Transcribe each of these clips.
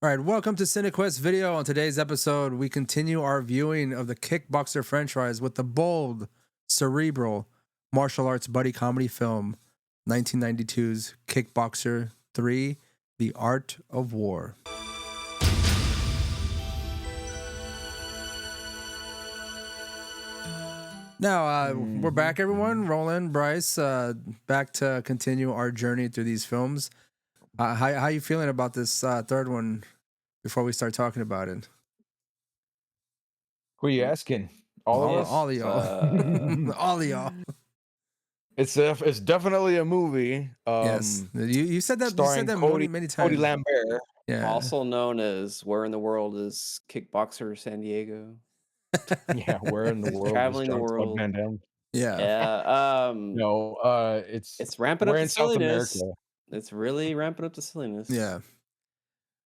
All right, welcome to CineQuest Video. On today's episode, we continue our viewing of the Kickboxer franchise with the bold, cerebral martial arts buddy comedy film 1992's Kickboxer 3: The Art of War. Now, we're back, everyone. Roland, Bryce, back to continue our journey through these films. How you feeling about this third one before we start talking about it? Who are you asking? All of us? All of y'all. All of y'all. It's definitely a movie. Yes. You said that. You starring said that Cody many times. Cody Lambert. Yeah. Also known as Where in the World is Kickboxer San Diego? Yeah, where in the world Traveling is the Jean-Claude world. Van Damme? Yeah. Yeah. No, It's ramping up we're the in South silliness. America. It's really ramping up the silliness. Yeah.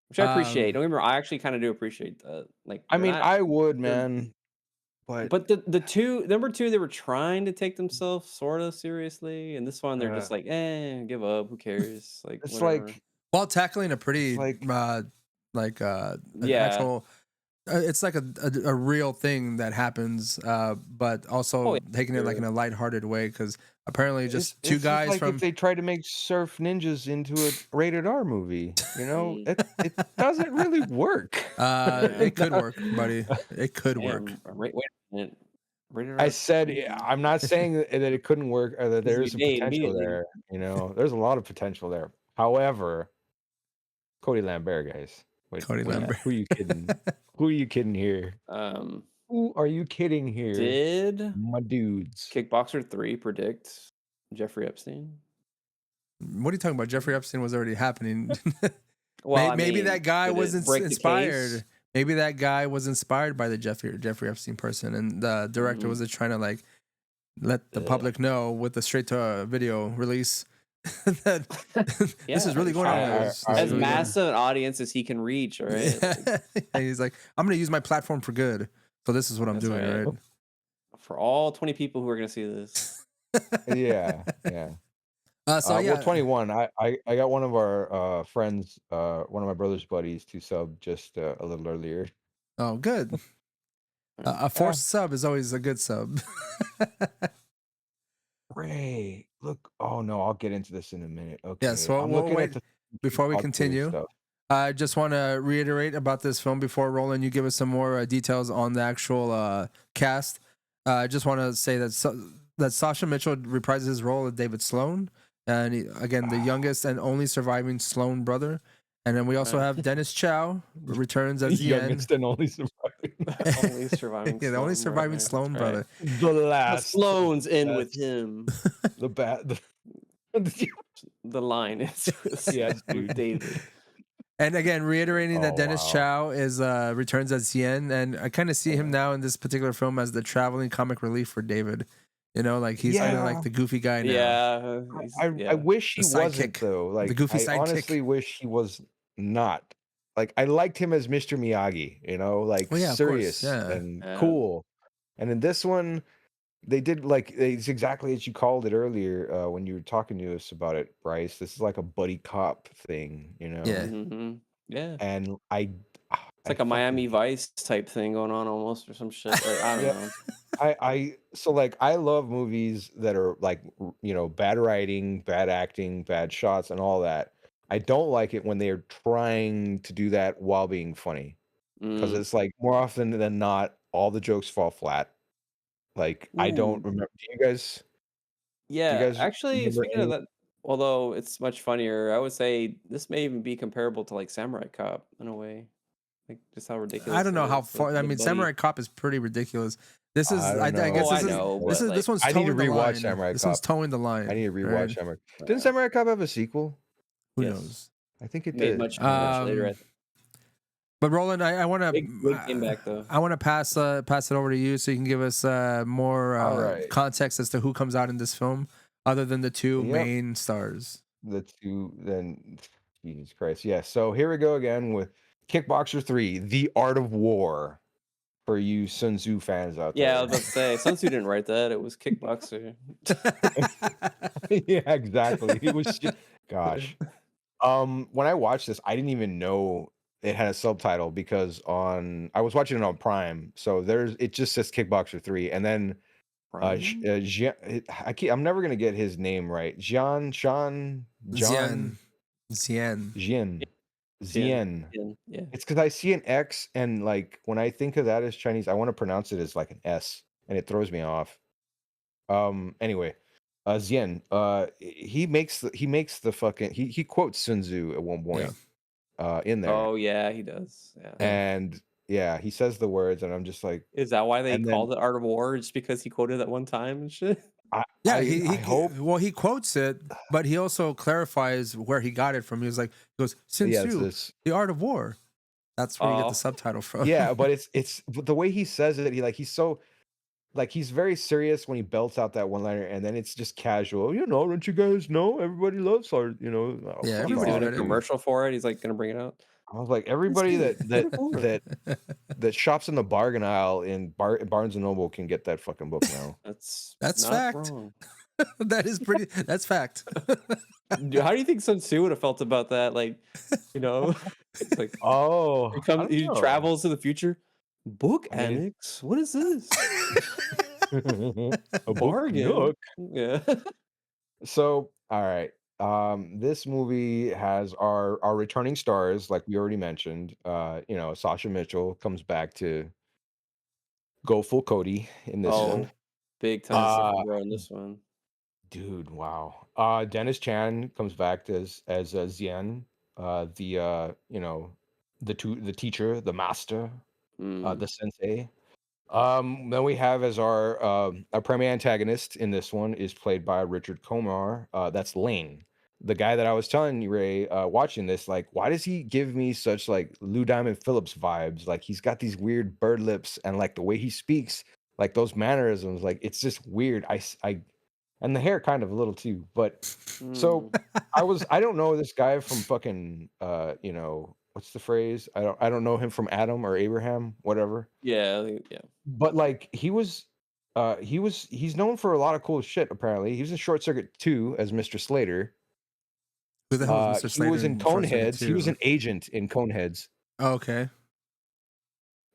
Which I appreciate. Don't get me wrong, I actually kind of do appreciate that. Like, I mean, they're not- I would, man. but the number two, they were trying to take themselves sort of seriously, and this one they're just like, give up, who cares? Like, it's whatever. like While tackling a pretty It's an actual. It's like a real thing that happens, but also taking it like in a lighthearted way, because apparently just two guys like from if they tried to make Surf Ninjas into a rated R movie, you know, it doesn't really work. It could work, buddy. It could work. Wait a minute. I said I'm not saying that it couldn't work or that there is a potential there. You know, there's a lot of potential there. However, Cody Lambert, guys. Cody Lambert. Who are you kidding? Who are you kidding here? Who are you kidding here? Did my dudes Kickboxer 3 predict Jeffrey Epstein? What are you talking about? Jeffrey Epstein was already happening. Well, maybe that guy was inspired. Maybe that guy was inspired by the Jeffrey Epstein person, and the director was trying to like let the public know with the straight to video release that this is really going on. As massive an audience as he can reach, right? Yeah. And he's like, I'm going to use my platform for good, so this is what I'm doing, right? For all 20 people who are going to see this. Yeah. So yeah, well, 21. I got one of our friends, one of my brother's buddies, to sub just a little earlier. Oh, good. A forced sub is always a good sub. Ray, look. Oh no, I'll get into this in a minute. Okay. Yeah, so we'll wait before we continue. I just want to reiterate about this film before Roland, you give us some more details on the actual cast. I just want to say that Sasha Mitchell reprises his role of David Sloane, and again the youngest and only surviving Sloane brother. And then we also have Dennis Chow returns as the youngest and only surviving. The only surviving Sloane brother. The last. The Sloane's in with him. The line is with David. And again, reiterating that Dennis Chow is returns as Xian, and I kind of see him now in this particular film as the traveling comic relief for David. You know, like he's kind of like the goofy guy now. Yeah, I wish he wasn't though. Like the goofy I sidekick. honestly wish he was not. Like I liked him as Mr. Miyagi. You know, like serious and cool. And in this one, they did it's exactly as you called it earlier when you were talking to us about it, Bryce. This is like a buddy cop thing, you know? Yeah. Yeah. And it's like a Miami Vice type thing going on almost, or some shit. Like, I don't know. I love movies that are like, you know, bad writing, bad acting, bad shots, and all that. I don't like it when they're trying to do that while being funny, because it's like more often than not, all the jokes fall flat. Like I don't remember. Do you guys? Yeah, actually, speaking of that, although it's much funnier, I would say this may even be comparable to like Samurai Cop in a way. Like just how ridiculous. I don't know how far. I mean, Samurai Cop is pretty ridiculous. This is. I guess this one's. I need to rewatch Samurai Cop. This one's towing the line. I need to rewatch Samurai. Didn't Samurai Cop have a sequel? Who knows? I think it did. Much later. But Roland, I want to. Came back though. I want to pass it over to you so you can give us more context as to who comes out in this film, other than the two main stars. The two, then Jesus Christ, yeah. So here we go again with Kickboxer 3: The Art of War. For you Sun Tzu fans out there. Yeah, I was about to say Sun Tzu didn't write that. It was Kickboxer. Yeah, exactly. It was. Gosh. When I watched this, I didn't even know it had a subtitle because I was watching it on Prime, so it just says Kickboxer 3, and then I'm never gonna get his name right. Xian Chan Xian. Xian. Yeah. It's because I see an X, and like when I think of that as Chinese, I want to pronounce it as like an S, and it throws me off. Anyway, Xian. He makes the fucking he quotes Sun Tzu at one point. In there. Oh yeah, he does. Yeah. And yeah, he says the words, and I'm just like, is that why they called it Art of War? Just because he quoted that one time and shit? I hope. Well, he quotes it, but he also clarifies where he got it from. He goes, Sun Tzu, The Art of War. That's where you get the subtitle from. Yeah, but it's the way he says it. He's so like he's very serious when he belts out that one liner, and then it's just casual. Don't you guys know everybody loves art? Yeah, he's doing a commercial for it. He's like gonna bring it out. I was like, everybody that shops in the bargain aisle in Barnes and Noble can get that fucking book now. That's fact. Wrong. That's fact. Dude, how do you think Sun Tzu would have felt about that? Like, it's like, he travels to the future. Book annex? What is this? A bargain book. Yeah. So, all right. This movie has our returning stars, like we already mentioned. Sasha Mitchell comes back to go full Cody in this one. Big time in this one. Dude, wow. Dennis Chan comes back as Xian, the teacher, the master, the sensei. Then we have as our primary antagonist in this one is played by Richard Comar. That's Lane, the guy that I was telling you, Ray, watching this. Like, why does he give me such like Lou Diamond Phillips vibes? Like, he's got these weird bird lips, and like the way he speaks, like those mannerisms, like it's just weird. And the hair kind of a little too. But so I don't know this guy from fucking what's the phrase? I don't know him from Adam or Abraham, whatever. Yeah. But like he's known for a lot of cool shit. Apparently, he was in Short Circuit 2 as Mr. Slater. Who the hell is Mr. Slater? He was in Coneheads. He was an agent in Coneheads. Oh, okay.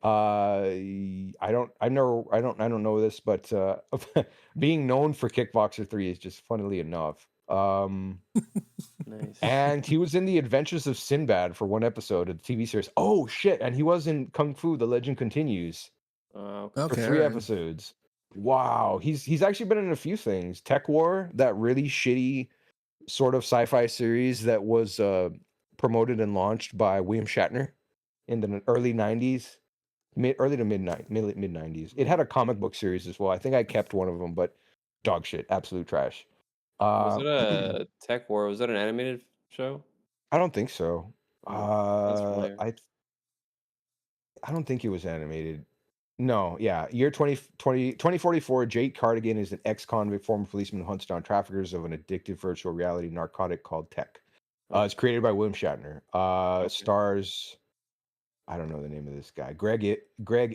I don't know this, but being known for Kickboxer 3 is just funnily enough. Nice. And he was in The Adventures of Sinbad for one episode of the TV series. Oh shit! And he was in Kung Fu: The Legend Continues for 3 episodes. Wow, he's actually been in a few things. Tech War, that really shitty sort of sci-fi series that was promoted and launched by William Shatner in the early 90s. Early to mid 90s. It had a comic book series as well. I think I kept one of them, but dog shit, absolute trash. Was it a Tech War? Was that an animated show? I don't think so. I don't think it was animated. No, yeah. Year 2044, Jake Cardigan is an ex-convict former policeman who hunts down traffickers of an addictive virtual reality narcotic called Tech. It's created by William Shatner. Stars, I don't know the name of this guy. Greg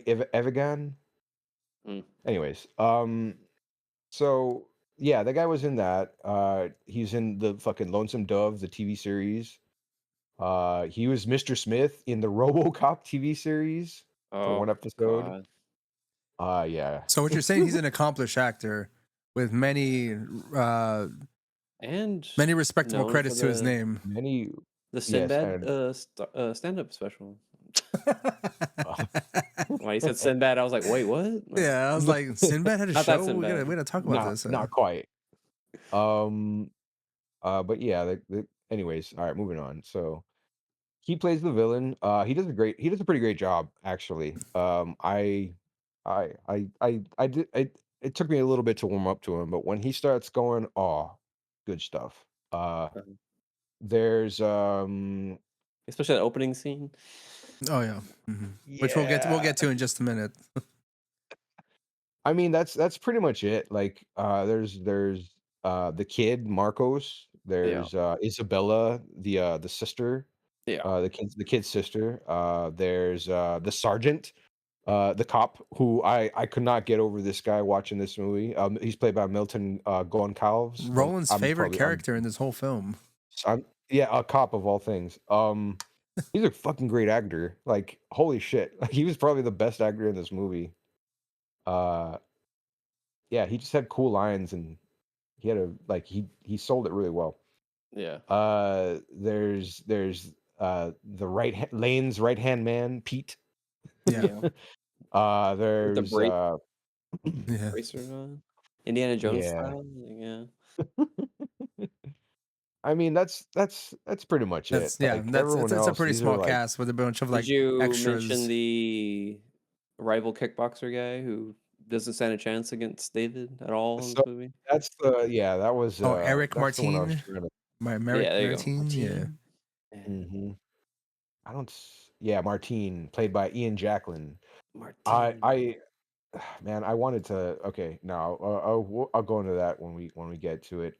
Evigan. Anyways, so yeah, that guy was in that. He's in the fucking Lonesome Dove, the TV series. He was Mr. Smith in the RoboCop TV series for one episode. Yeah. So what you're saying, he's an accomplished actor with many respectable credits to his name. The Sinbad stand-up special. When he said Sinbad, I was like, wait, what? Yeah, I was like, Sinbad had a show? We gotta talk about this. Not quite. But yeah, anyways, all right, moving on. So he plays the villain. He does a pretty great job, actually. It took me a little bit to warm up to him, but when he starts going, good stuff. There's especially that opening scene. Oh yeah. Mm-hmm. Which we'll get to in just a minute. I mean, that's pretty much it. Like, there's the kid Marcos. There's Isabella, the sister. Yeah. The kid's sister. There's the sergeant, the cop who I could not get over this guy watching this movie. He's played by Milton Goncalves. Roland's favorite character in this whole film. A cop of all things. He's a fucking great actor. Like, holy shit. Like, he was probably the best actor in this movie. Yeah, he just had cool lines and he had he sold it really well. Yeah. There's the Lane's right-hand man, Pete. Yeah. With the There's Yeah. bracer on. Indiana Jones yeah. style. Yeah. I mean, that's pretty much it. Like everyone it's a else, pretty these are small like cast with a bunch of Did like you mention extras. the rival kickboxer guy who doesn't stand a chance against David at all in so this movie? that's that was Eric that's the one I was Martin. trying to Yeah, there you go. Martin. Yeah. Martin. hmm I don't yeah, Martine, played by Ian Jacklin. Martin. I man, I wanted to okay, no, I'll go into that when we get to it.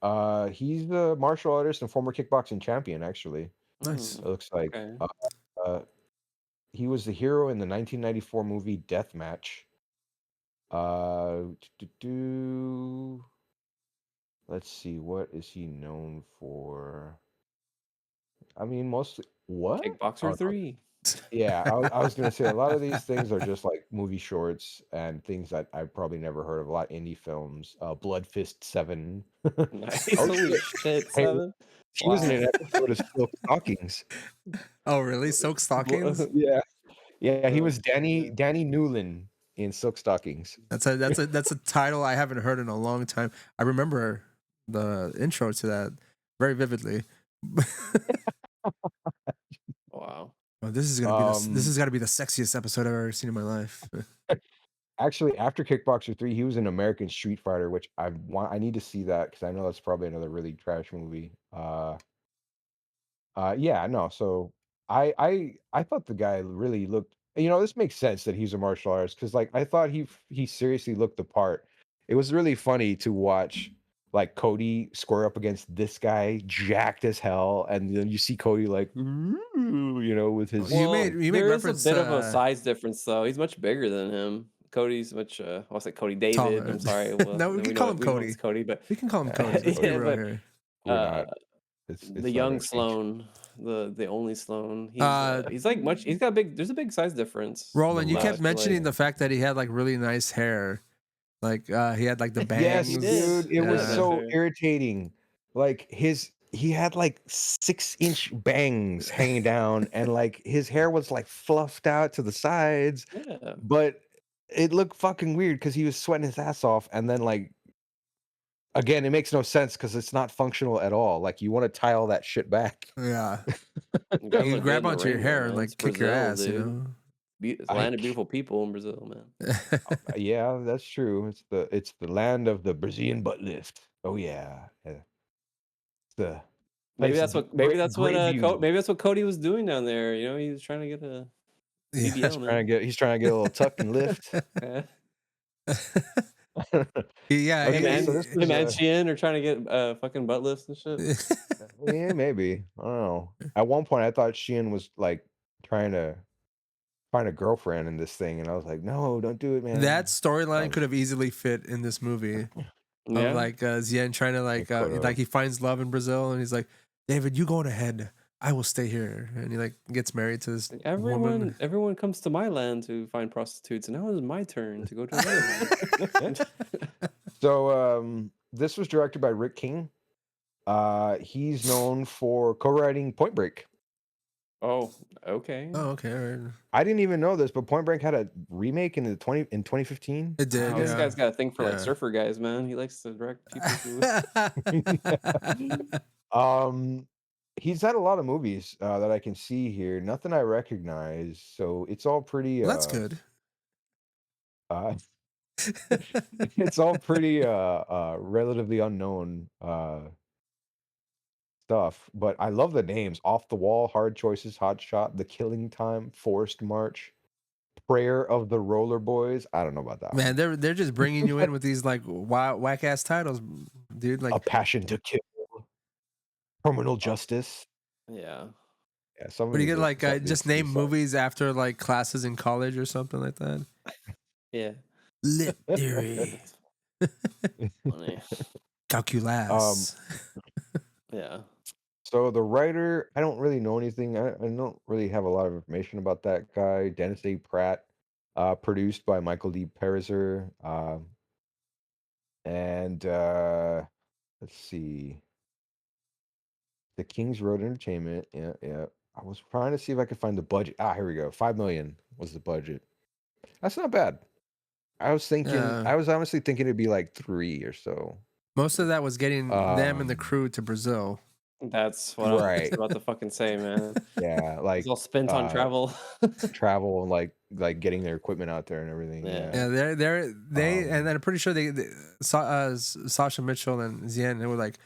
He's the martial artist and former kickboxing champion actually. Nice. It looks like Okay. uh he was the hero in the 1994 movie Deathmatch. Let's see, what is he known for? I mean, mostly what? Kickboxer Oh, no. 3. Yeah, I was gonna say a lot of these things are just like movie shorts and things that I've probably never heard of. A lot of indie films. Blood Fist 7. Nice. Oh Holy shit! shit, Hey, 7. she was in Wow. an episode of Silk Stockings. Oh, really? Silk stockings? Yeah, yeah. He Oh, was Danny shit. Newland in Silk Stockings. That's a title I haven't heard in a long time. I remember the intro to that very vividly. Wow. Oh, this is gonna be the sexiest episode I've ever seen in my life. Actually, after Kickboxer 3, he was in American Street Fighter, which I need to see that because I know that's probably another really trash movie. Yeah, no. So I thought the guy really looked. This makes sense that he's a martial artist because like I thought he seriously looked the part. It was really funny to watch like Cody square up against this guy jacked as hell, and then you see Cody like with his You Well, made there is a reference bit of a size difference, though. He's much bigger than him. Cody's much. I'll say Cody David. taller. I'm sorry. Well, No, we can call him we know it's Cody. Cody, but We can call him Cody. Let's be yeah, real but here. we're uh, not. the It's not young a thing. Sloane, the only Sloane, Uh, he's like much. He's got a big. There's a big size difference. Roland, you I kept feel mentioning like. the fact that he had like really nice hair. Like he had like the Yes, He bangs. did. dude. It He was had nice Yeah. so hair. irritating. Like he had like 6-inch bangs hanging down, and like his hair was like fluffed out to the sides, Yeah. but it looked fucking weird because he was sweating his ass off, and then like again, it makes no sense because it's not functional at all. Like you want to tie all that shit back. Yeah. You gotta You look good grab in the onto your ring, though, hair and man. It's like kick your Brazil, ass, dude. It's a I land of beautiful people in Brazil, man. yeah, that's true. It's the land of the Brazilian butt lift. Oh yeah, yeah. It's the place of Maybe that's what great views. maybe that's what Cody was doing down there. He was trying to get a Yeah. BBL now. He's trying to get a little tuck and lift. Yeah. Yeah. Okay, so this Him is and Xian are trying to get fucking butt lifts and shit. yeah, maybe. I don't know. At one point I thought Sheehan was like trying to find a girlfriend in this thing, and I was like, no, don't do it, man. That storyline Um, could have easily fit in this movie of Yeah. like Xian trying to like he finds love in Brazil and he's like, David, you go on ahead. I will stay here. And he like gets married to this woman. Everyone comes to my land to find prostitutes, and now it's my turn to go to another land. So this was directed by Rick King. He's known for co-writing Point Break. Oh, okay. Oh, okay. All right. I didn't even know this, but Point Break had a remake in 2015. It did. Wow, Yeah. this guy's got a thing for like Yeah. surfer guys, man. He likes to direct people who He's had a lot of movies that I can see here. Nothing I recognize, so it's all pretty. Well, that's good. It's all pretty relatively unknown stuff, but I love the names: Off the Wall, Hard Choices, Hot Shot, The Killing Time, Forced March, Prayer of the Roller Boys. I don't know about that Man, one. they're just bringing you in with these like whack ass titles, dude. Like A Passion to Kill, Criminal Justice. Yeah. Yeah, some of But you these get like just name these movies after like classes in college or something like that. Yeah. Lit theory, Funny. calculus. Yeah. So the writer, I don't really know anything. I don't really have a lot of information about that guy. Dennis A. Pratt, produced by Michael D. Perizer. And let's see. The King's Road Entertainment. Yeah, yeah. I was trying to see if I could find the budget. Here we go. 5 million was the budget. That's not bad. I was honestly thinking it'd be like 3 or so. Most of that was getting them and the crew to Brazil. That's what I was about to fucking say, man. Yeah, like it's all spent on travel. Travel and like getting their equipment out there and everything. Yeah, they and I'm pretty sure they Sasha Mitchell and Xian, they were like,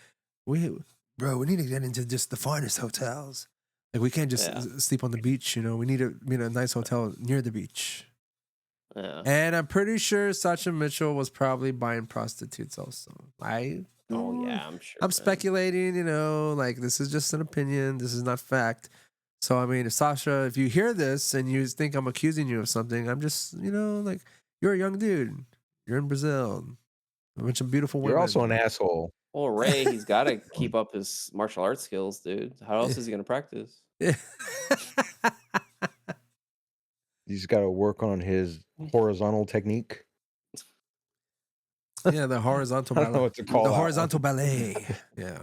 we need to get into just the finest hotels. Like we can't just sleep on the beach, you know. We need to be in a nice hotel near the beach. Yeah. And I'm pretty sure Sasha Mitchell was probably buying prostitutes also. I'm sure. I'm speculating, you know, like this is just an opinion. This is not fact. So, I mean, Sasha, if you hear this and you think I'm accusing you of something, I'm just, you know, like, you're a young dude. You're in Brazil. A bunch of beautiful women. You're also an asshole. Well, Ray, he's got to keep up his martial arts skills, dude. How else is he going to practice? He's got to work on his horizontal technique. Yeah, the horizontal ballet. I don't know what to call the horizontal ballet. Yeah.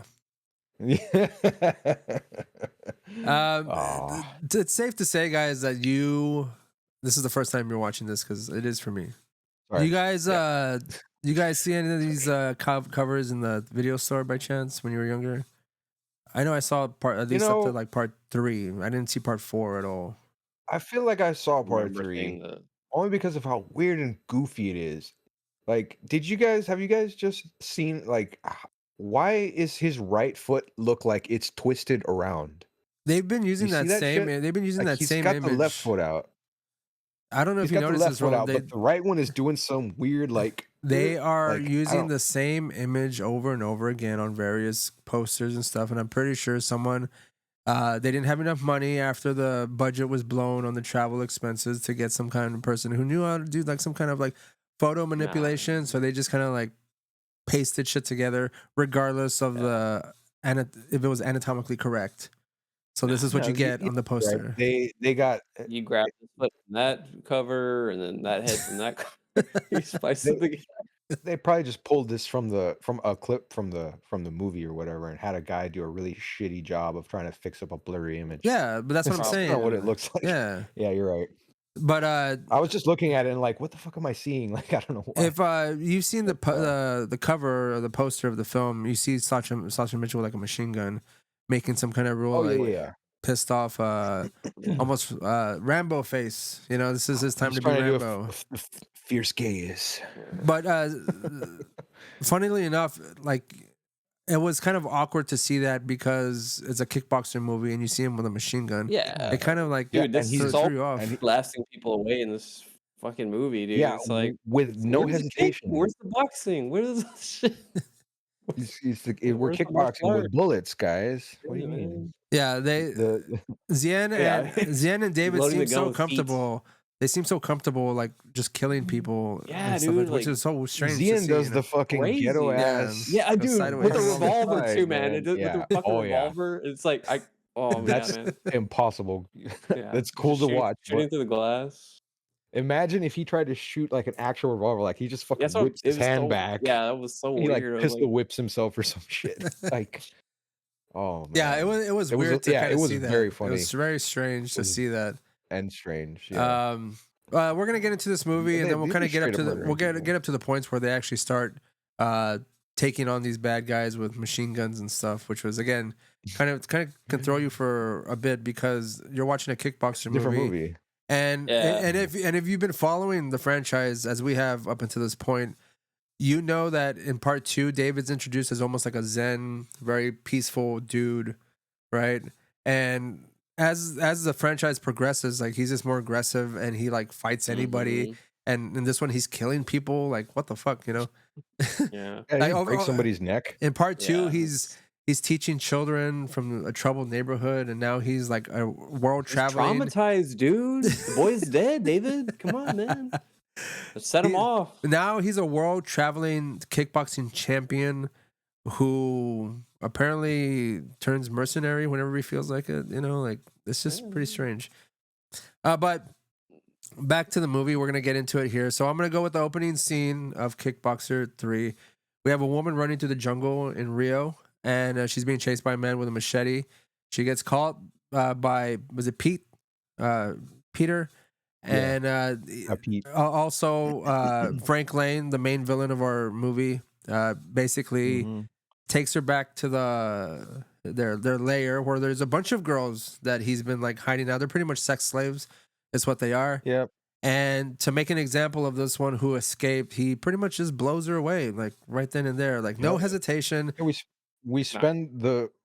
It's safe to say, guys, that this is the first time you're watching this because it is for me. Right. You guys see any of these covers in the video store by chance when you were younger? I know I saw up to like part 3. I didn't see part 4 at all. I feel like I saw part 3 only because of how weird and goofy it is. Like, have you guys just seen, like, why is his right foot look like it's twisted around? They've been using that same image. He's got the left foot out. I don't know if you noticed this, Roland. But the right one is doing some weird, like... They are using the same image over and over again on various posters and stuff, and I'm pretty sure someone... they didn't have enough money after the budget was blown on the travel expenses to get some kind of person who knew how to do, like, some kind of, like, photo manipulation, so they just kind of, like, pasted shit together regardless of if it was anatomically correct. So this is what you get on the poster. They got you grab the foot from that cover and then that head from that cover. You spice it together. They probably just pulled this from a clip from the movie or whatever and had a guy do a really shitty job of trying to fix up a blurry image. Yeah, but that's what I'm saying. Not what it looks like. Yeah, you're right. But I was just looking at it and like, what the fuck am I seeing? Like, I don't know why. If you've seen the cover or the poster of the film, you see Sasha Mitchell with like a machine gun, making some kind of real pissed off, almost Rambo face. You know, this is his time to be Rambo. Fierce gaze. But funnily enough, like, it was kind of awkward to see that because it's a kickboxer movie and you see him with a machine gun. Yeah. It kind of like, dude, this is all blasting people away in this fucking movie, dude. Yeah, it's like with no hesitation. Where's the boxing? Where's the shit? We're kickboxing with bullets, guys. What do you mean? Yeah, Xian and David seem so comfortable. They seem so comfortable, like, just killing people. Yeah, dude. Which is so strange. Xian does the fucking ghetto ass. Yeah, dude. With the revolver, too, man. With the fucking revolver. It's like, that's impossible. That's cool to watch. Shooting through the glass. Imagine if he tried to shoot like an actual revolver, like he just fucking whips his hand back. Yeah, that was so weird. He like pistol whips himself or some shit. Like, oh man. Yeah, it was weird to kind of see that. Very funny. It was very strange to see that. And strange. Yeah. We're gonna get into this movie, and then we'll kind of get up to the points where they actually start taking on these bad guys with machine guns and stuff, which was again kind of can throw you for a bit because you're watching a kickboxer movie. And if you've been following the franchise as we have up until this point, you know that in part 2, David's introduced as almost like a zen, very peaceful dude, right? And as the franchise progresses, like, he's just more aggressive and he like fights anybody. And in this one, he's killing people. Like, what the fuck, you know? Yeah. Like, he breaks somebody's neck. In part 2, he's teaching children from a troubled neighborhood, and now he's like a world traveling. Traumatized, dude. The boy's dead, David. Come on, man. Let's set him off. Now he's a world traveling kickboxing champion who apparently turns mercenary whenever he feels like it. Like it's just pretty strange. But back to the movie, we're gonna get into it here. So I'm gonna go with the opening scene of Kickboxer 3. We have a woman running through the jungle in Rio, and she's being chased by a man with a machete. She gets caught by, was it Pete? Peter. And also Frank Lane, the main villain of our movie, basically takes her back to their lair where there's a bunch of girls that he's been like hiding out. They're pretty much sex slaves, is what they are. Yep. And to make an example of this one who escaped, he pretty much just blows her away, like right then and there, like no hesitation. We spend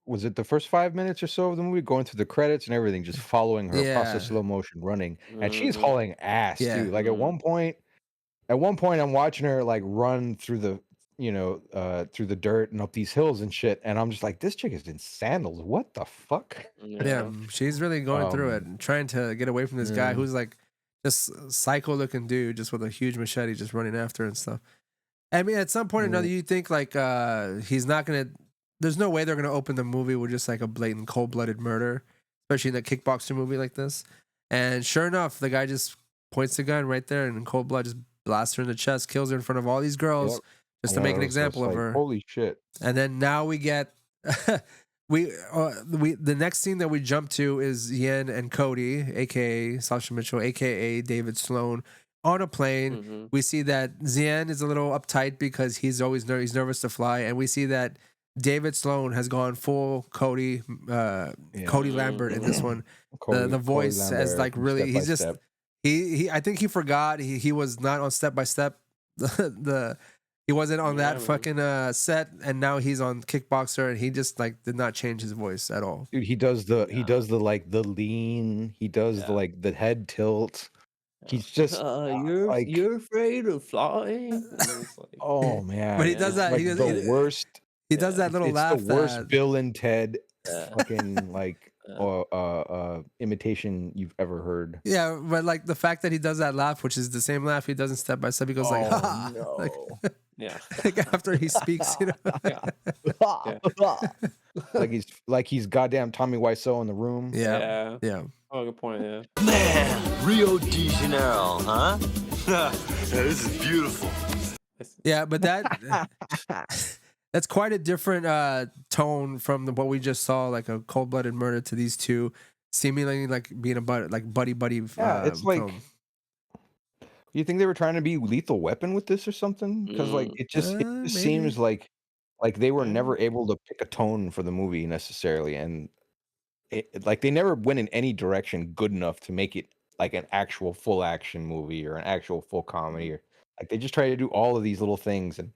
was it the first 5 minutes or so of the movie going through the credits and everything, just following her across the slow motion running, and she's hauling ass too. Like at one point, I'm watching her like run through the through the dirt and up these hills and shit, and I'm just like, this chick is in sandals. What the fuck? Yeah, she's really going through it and trying to get away from this guy who's like just psycho looking dude, just with a huge machete, just running after her and stuff. I mean, at some point or another, you think like he's not gonna. There's no way they're gonna open the movie with just like a blatant cold-blooded murder, especially in a kickboxer movie like this. And sure enough, the guy just points the gun right there and in cold blood just blasts her in the chest, kills her in front of all these girls, just to make an example of her. Holy shit! And then now we get the next scene that we jump to is Yen and Cody, aka Sasha Mitchell, aka David Sloane, on a plane. We see that Xian is a little uptight because he's always he's nervous to fly, and we see that David Sloane has gone full Cody Lambert in this one. The voice as like really he's just he I think he forgot he was not on Step by Step. He wasn't on that fucking set, and now he's on Kickboxer, and he just like did not change his voice at all. Dude, he does the like the lean, he does the like the head tilt. He's just you're afraid of flying. Oh man, but he does that. Like the worst. He does that little laugh. It's the worst Bill and Ted fucking like imitation you've ever heard. Yeah, but like the fact that he does that laugh, which is the same laugh he does in Step by Step, he goes like, ha, no. like after he speaks, like he's goddamn Tommy Wiseau in the room. Yeah. Oh, good point. Yeah. Man, Rio de Janeiro, huh? This is beautiful. Yeah, but that's quite a different tone from what we just saw, like a cold-blooded murder, to these two seemingly like being a buddy. Yeah, it's like. You think they were trying to be Lethal Weapon with this or something? Because like it just seems like they were never able to pick a tone for the movie necessarily, and like they never went in any direction good enough to make it like an actual full action movie or an actual full comedy, or like they just tried to do all of these little things, and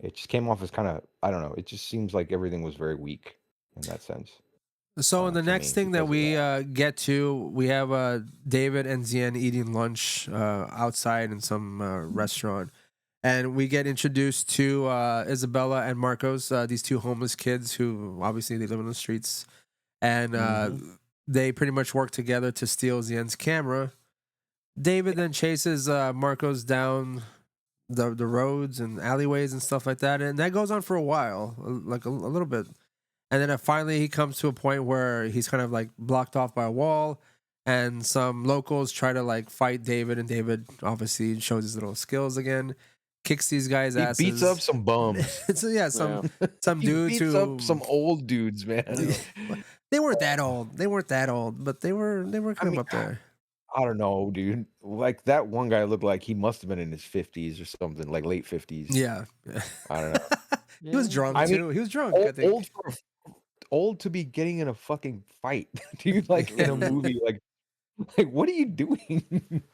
it just came off as kind of, I don't know. It just seems like everything was very weak in that sense. So in the next thing that we get to, we have David and Xian eating lunch outside in some restaurant. And we get introduced to Isabella and Marcos, these two homeless kids who obviously they live on the streets. And they pretty much work together to steal Xian's camera. David then chases Marcos down the roads and alleyways and stuff like that. And that goes on for a while, like a little bit. And then finally he comes to a point where he's kind of like blocked off by a wall, and some locals try to like fight David, and David obviously shows his little skills again, kicks these guys' asses. He beats up some bums. Some dudes beats up some old dudes, man. They weren't that old, but they were kind of up there. I don't know, dude. Like that one guy looked like he must have been in his 50s or something, like late 50s. Yeah. I don't know. He was drunk too. He was drunk. I think. Old to be getting in a fucking fight, dude. Like in a movie, like what are you doing?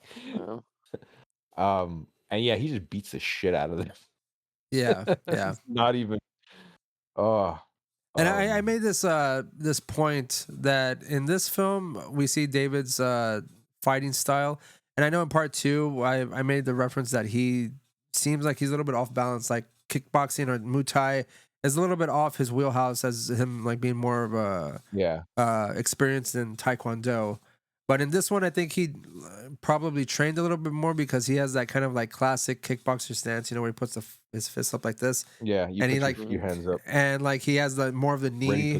And yeah, he just beats the shit out of them. Yeah. Not even. And I made this point that in this film we see David's fighting style, and I know in part 2 I made the reference that he seems like he's a little bit off balance, like kickboxing or Muay Thai is a little bit off his wheelhouse, as him like being more of a experienced in Taekwondo. But in this one, I think he probably trained a little bit more because he has that kind of like classic kickboxer stance, where he puts his fist up like this. Yeah, you and put he like your hands up. And like he has more of the knee,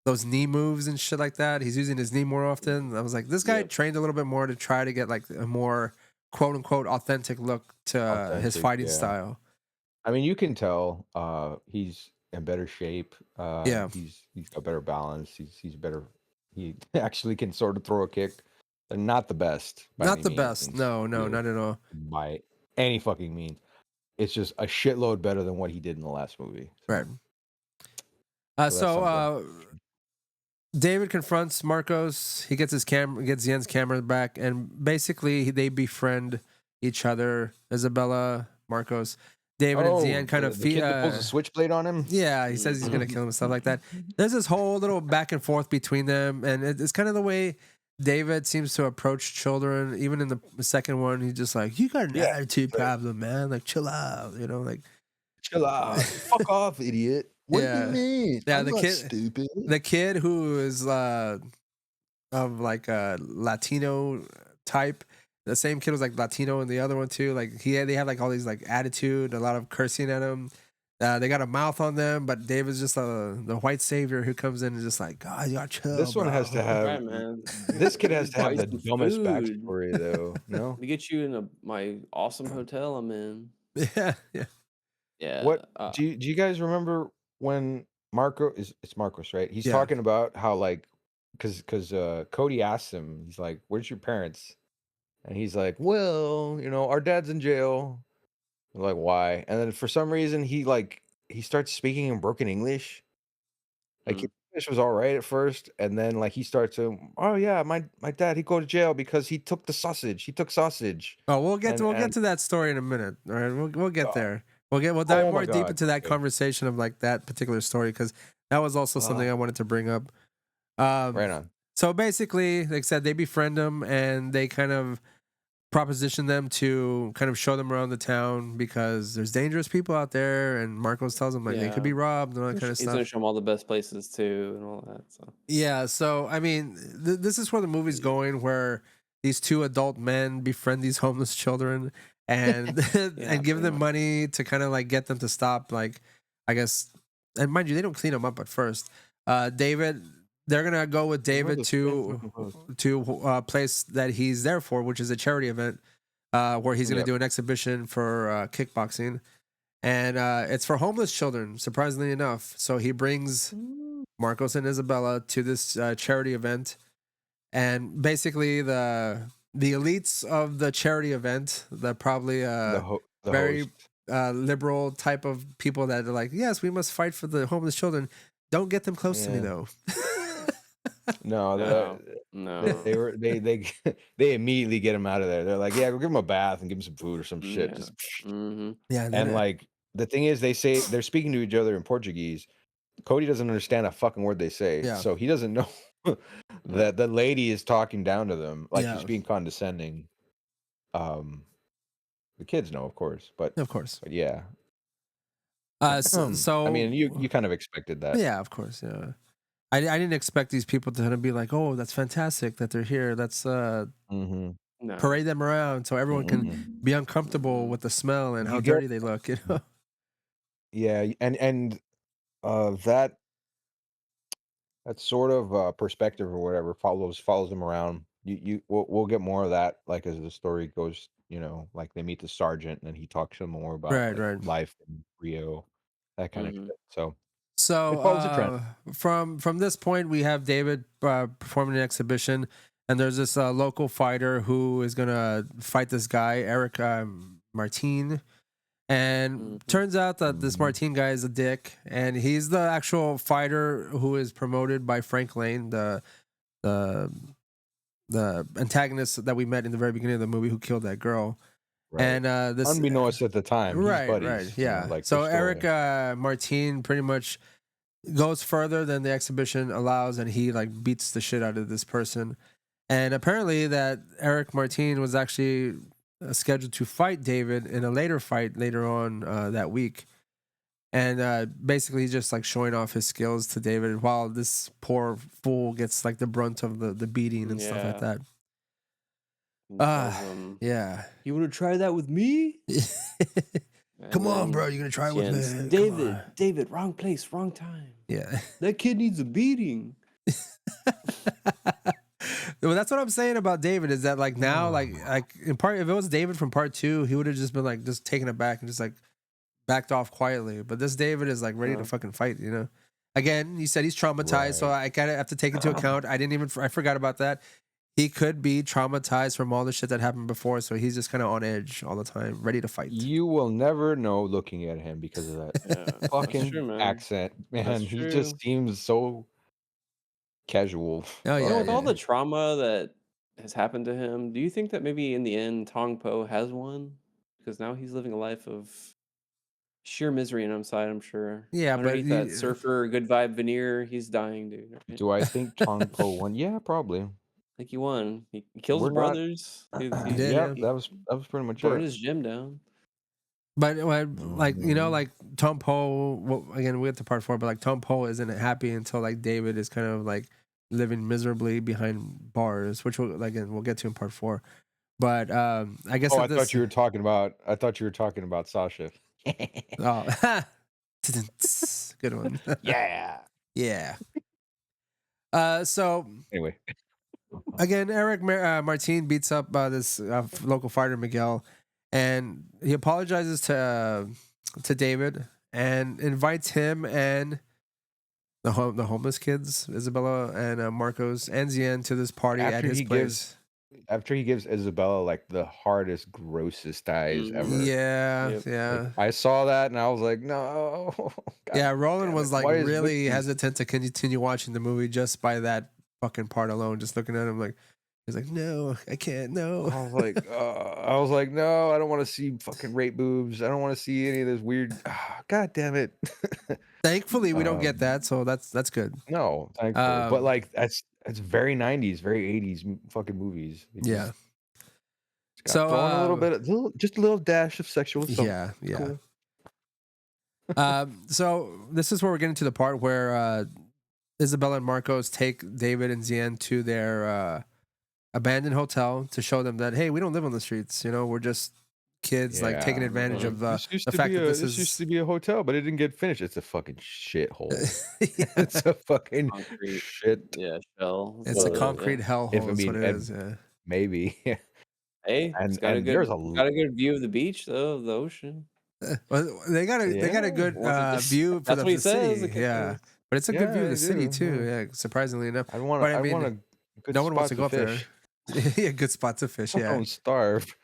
those knee moves and shit like that. He's using his knee more often. I was like, this guy trained a little bit more to try to get like a more quote unquote authentic look to his fighting style. I mean, you can tell he's in better shape. He's got better balance. He's better. He actually can sort of throw a kick. They're not the best. Not the best. No, not at all. By any fucking means. It's just a shitload better than what he did in the last movie. Right. So David confronts Marcos. He gets gets Yen's camera back, and basically they befriend each other. Isabella, Marcos, David, and Xian kind of the kid that pulls a switchblade on him. Yeah, he says he's gonna kill him and stuff like that. There's this whole little back and forth between them, and it's kind of the way David seems to approach children. Even in the second one, he's just like, "You got an attitude problem, man. Like, chill out. Like, chill out. Fuck off, idiot." What do you mean? Yeah, I'm the not kid, stupid. The kid who is of like a Latino type. The same kid was like Latino in the other one too. Like they have like all these like attitude, a lot of cursing at him. They got a mouth on them, but David's just the white savior who comes in and just like, God, you got chill. This one has to have. Right, man. This kid has to have the dumbest backstory, though. No, we get you in my awesome hotel I'm in. Yeah. What do you guys remember when it's Marcos, right? He's talking about how like, because Cody asks him, he's like, "Where's your parents?" And he's like, "Well, our dad's in jail." I'm like, why? And then for some reason he starts speaking in broken English. Like his English was all right at first, and then like he starts to, "Oh yeah, my dad, he go to jail because he took the sausage. He took sausage." Oh, we'll get to that story in a minute. All right, we'll get there. We'll dive more deep into that conversation of like that particular story, because that was also something I wanted to bring up. Right on. So basically, like I said, they befriend them and they kind of proposition them to kind of show them around the town because there's dangerous people out there, and Marcos tells them like they could be robbed and all that kind of stuff. He's gonna show them all the best places too and all that. So yeah, so I mean, this is where the movie's going, where these two adult men befriend these homeless children and and give them money to kind of like get them to stop, like, I guess, and mind you, they don't clean them up at first. They're gonna go with David to a place that he's there for, which is a charity event, where he's gonna do an exhibition for kickboxing, and it's for homeless children, surprisingly enough. So he brings Marcos and Isabella to this charity event, and basically the elites of the charity event, probably very liberal type of people that are like, yes, we must fight for the homeless children. Don't get them close to me though. No. They immediately get him out of there. They're like, yeah, go give him a bath and give him some food or some shit. And like the thing is, they say they're speaking to each other in Portuguese. Cody doesn't understand a fucking word they say, so he doesn't know that the lady is talking down to them, like she's being condescending. The kids know, of course, but yeah. So I mean, you kind of expected that. Yeah, of course. Yeah. I didn't expect these people to kind of be like, oh, that's fantastic that they're here. Let's parade them around so everyone can be uncomfortable with the smell and how dirty they look, Yeah, and that sort of perspective or whatever follows them around. We'll get more of that, like, as the story goes. Like they meet the sergeant and he talks to them more about life in Rio, that kind of shit. So it follows a trend. From this point, we have David performing an exhibition, and there's this local fighter who is gonna fight this guy, Eric Martin. And turns out that this Martin guy is a dick, and he's the actual fighter who is promoted by Frank Lane, the antagonist that we met in the very beginning of the movie, who killed that girl. Right. And this, unbeknownst at the time, right, yeah. Like, so Eric Martin pretty much goes further than the exhibition allows, and he like beats the shit out of this person. And apparently, that Eric Martin was actually scheduled to fight David in a later fight later on that week. and basically he's just like showing off his skills to David while this poor fool gets like the brunt of the beating and stuff like that. Yeah. You want to try that with me? Come on, bro. You're gonna try it with me. David, wrong place, wrong time. Yeah. That kid needs a beating. Well, that's what I'm saying about David is that like now, like in part, if it was David from part 2, he would have just been like just taken it back and just like backed off quietly. But this David is like ready to fucking fight, you know. Again, you said he's traumatized, so I kind of have to take into account. I forgot about that. He could be traumatized from all the shit that happened before, so he's just kind of on edge all the time, ready to fight. You will never know looking at him because of that fucking accent, man. He just seems so casual. Oh yeah, with all the trauma that has happened to him, do you think that maybe in the end Tong Po has won? Because now he's living a life of sheer misery inside, I'm sure. Yeah, underneath that surfer good vibe veneer, he's dying, dude. Right? Do I think Tong Po won? Yeah, probably. Like he won. He kills his brothers. That was pretty much burned his gym down. But like you know, like Tong Po. Well, again, we get to part 4, but like Tong Po isn't happy until like David is kind of like living miserably behind bars, which we'll get to in part 4. But I guess. Oh, I thought you were talking about Sasha. Oh, good one. Yeah. So anyway. Again, Eric Martin beats up this local fighter Miguel, and he apologizes to David and invites him and the homeless kids, Isabella and Marcos and Xian, to this party at his place. After he gives Isabella like the hardest, grossest eyes ever. Yeah. Like, I saw that and I was like, no. God, Roland was like really hesitant to continue watching the movie just by that fucking part alone. Just looking at him like, he's like, no, I can't. No. I was like, no, I don't want to see fucking rape boobs. I don't want to see any of this weird. God damn it. Thankfully, we don't get that, so that's good. No, thankfully, but like that's very 90s, very 80s fucking movies. Yeah. So a little bit, just a little dash of sexual stuff. Yeah. Cool. So this is where we're getting to the part where Isabella and Marcos take David and Xian to their abandoned hotel to show them that, hey, we don't live on the streets. You know, we're just kids like taking advantage of the fact that this used to be a hotel, but it didn't get finished. It's a fucking shithole. It's a fucking shit. Yeah, shell. It's a concrete hellhole. That's what it is. Yeah. Maybe. Hey, it's got a good view of the beach though, of the ocean. Well, they got a good view for the city. Yeah. But it's a good view of the city too. Yeah, surprisingly enough. I want a good no one wants to go spot up there. Yeah, good spot to fish. Yeah, don't starve.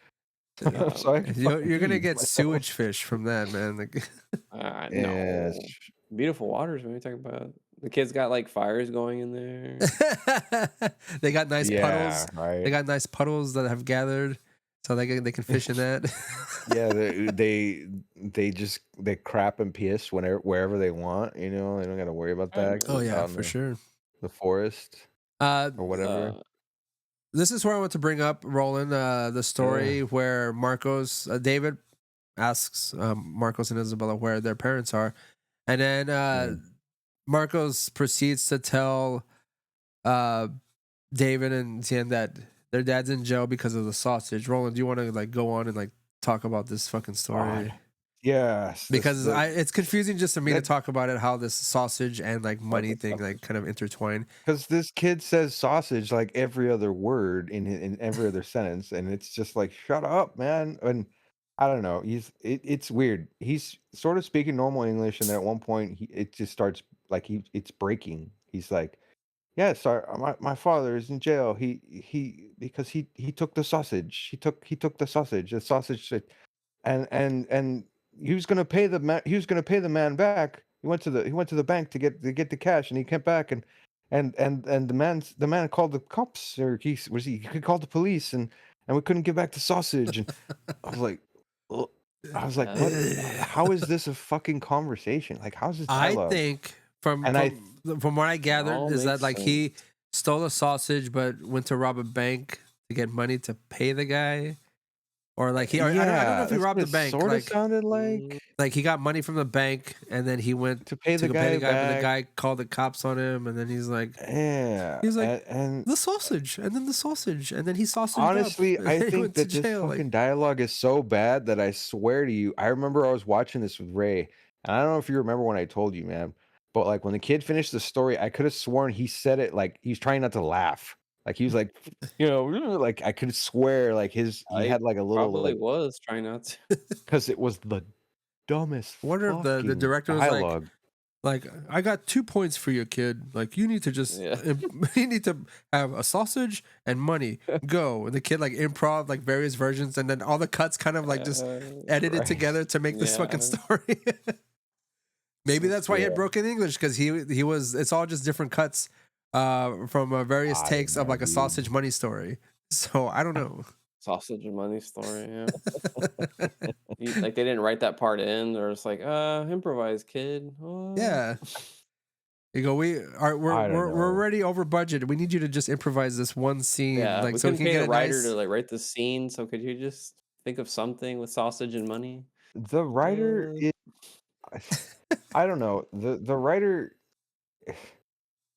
So you're gonna get sewage fish from that, man. Like, no. Beautiful waters. When we talk about the kids got like fires going in there. They got nice puddles. Right. They got nice puddles that have gathered, so they can fish in that. Yeah, they crap and piss wherever they want. You know, they don't got to worry about that. Oh yeah, for sure. The forest or whatever. This is where I want to bring up, Roland, the story where David asks Marcos and Isabella where their parents are. And then Marcos proceeds to tell David and Xian that their dad's in jail because of the sausage. Roland, do you want to like go on and like talk about this fucking story? Yes, because it's confusing just for me to talk about it, how this sausage and like money thing like kind of intertwine. Because this kid says sausage like every other word in every other sentence, and it's just like, shut up, man. And I don't know, it's weird. He's sort of speaking normal English, and then at one point it just starts like it's breaking. He's like, yeah, sorry, my father is in jail. Because he took the sausage. He took the sausage. The sausage, and he was gonna pay the man. He was gonna pay the man back. He went to the bank to get the cash, and he came back and the man called the cops, or he called the police, and we couldn't get back the sausage. And I was like, what? How is this a fucking conversation? Like, how's this dialogue? I think from what I gathered is that like he stole a sausage but went to rob a bank to get money to pay the guy. Or like I don't know if he robbed the bank. Sort of like, sounded like he got money from the bank and then he went to pay the guy but the back. guy called the cops on him and then he's like, and the sausage and then the sausage and then he sausaged honestly, up. I He think went to that this jail, fucking dialogue is so bad that I swear to you, I remember I was watching this with Ray, and I don't know if you remember when I told you, man, but like when the kid finished the story, I could have sworn he said it like he was trying not to laugh. Like he was like, like I could swear like he had like a little probably was trying not to. because it was the dumbest. I wonder if the director was dialogue. like, I got 2 points for you, kid. Like, you need to just, you need to have a sausage and money. Go. And the kid like improv like various versions, and then all the cuts kind of like just edited together to make this fucking story. Maybe that's why he had broken English, because he was. It's all just different cuts from various takes of like a sausage money story. So I don't know. Sausage and money story, yeah. Like they didn't write that part in. They're just like, improvise, kid. Yeah. You go, we're already over budget. We need you to just improvise this one scene. Yeah, like we so couldn't we can pay get a writer nice... to like write the scene. So could you just think of something with sausage and money? The writer is, I don't know. The writer,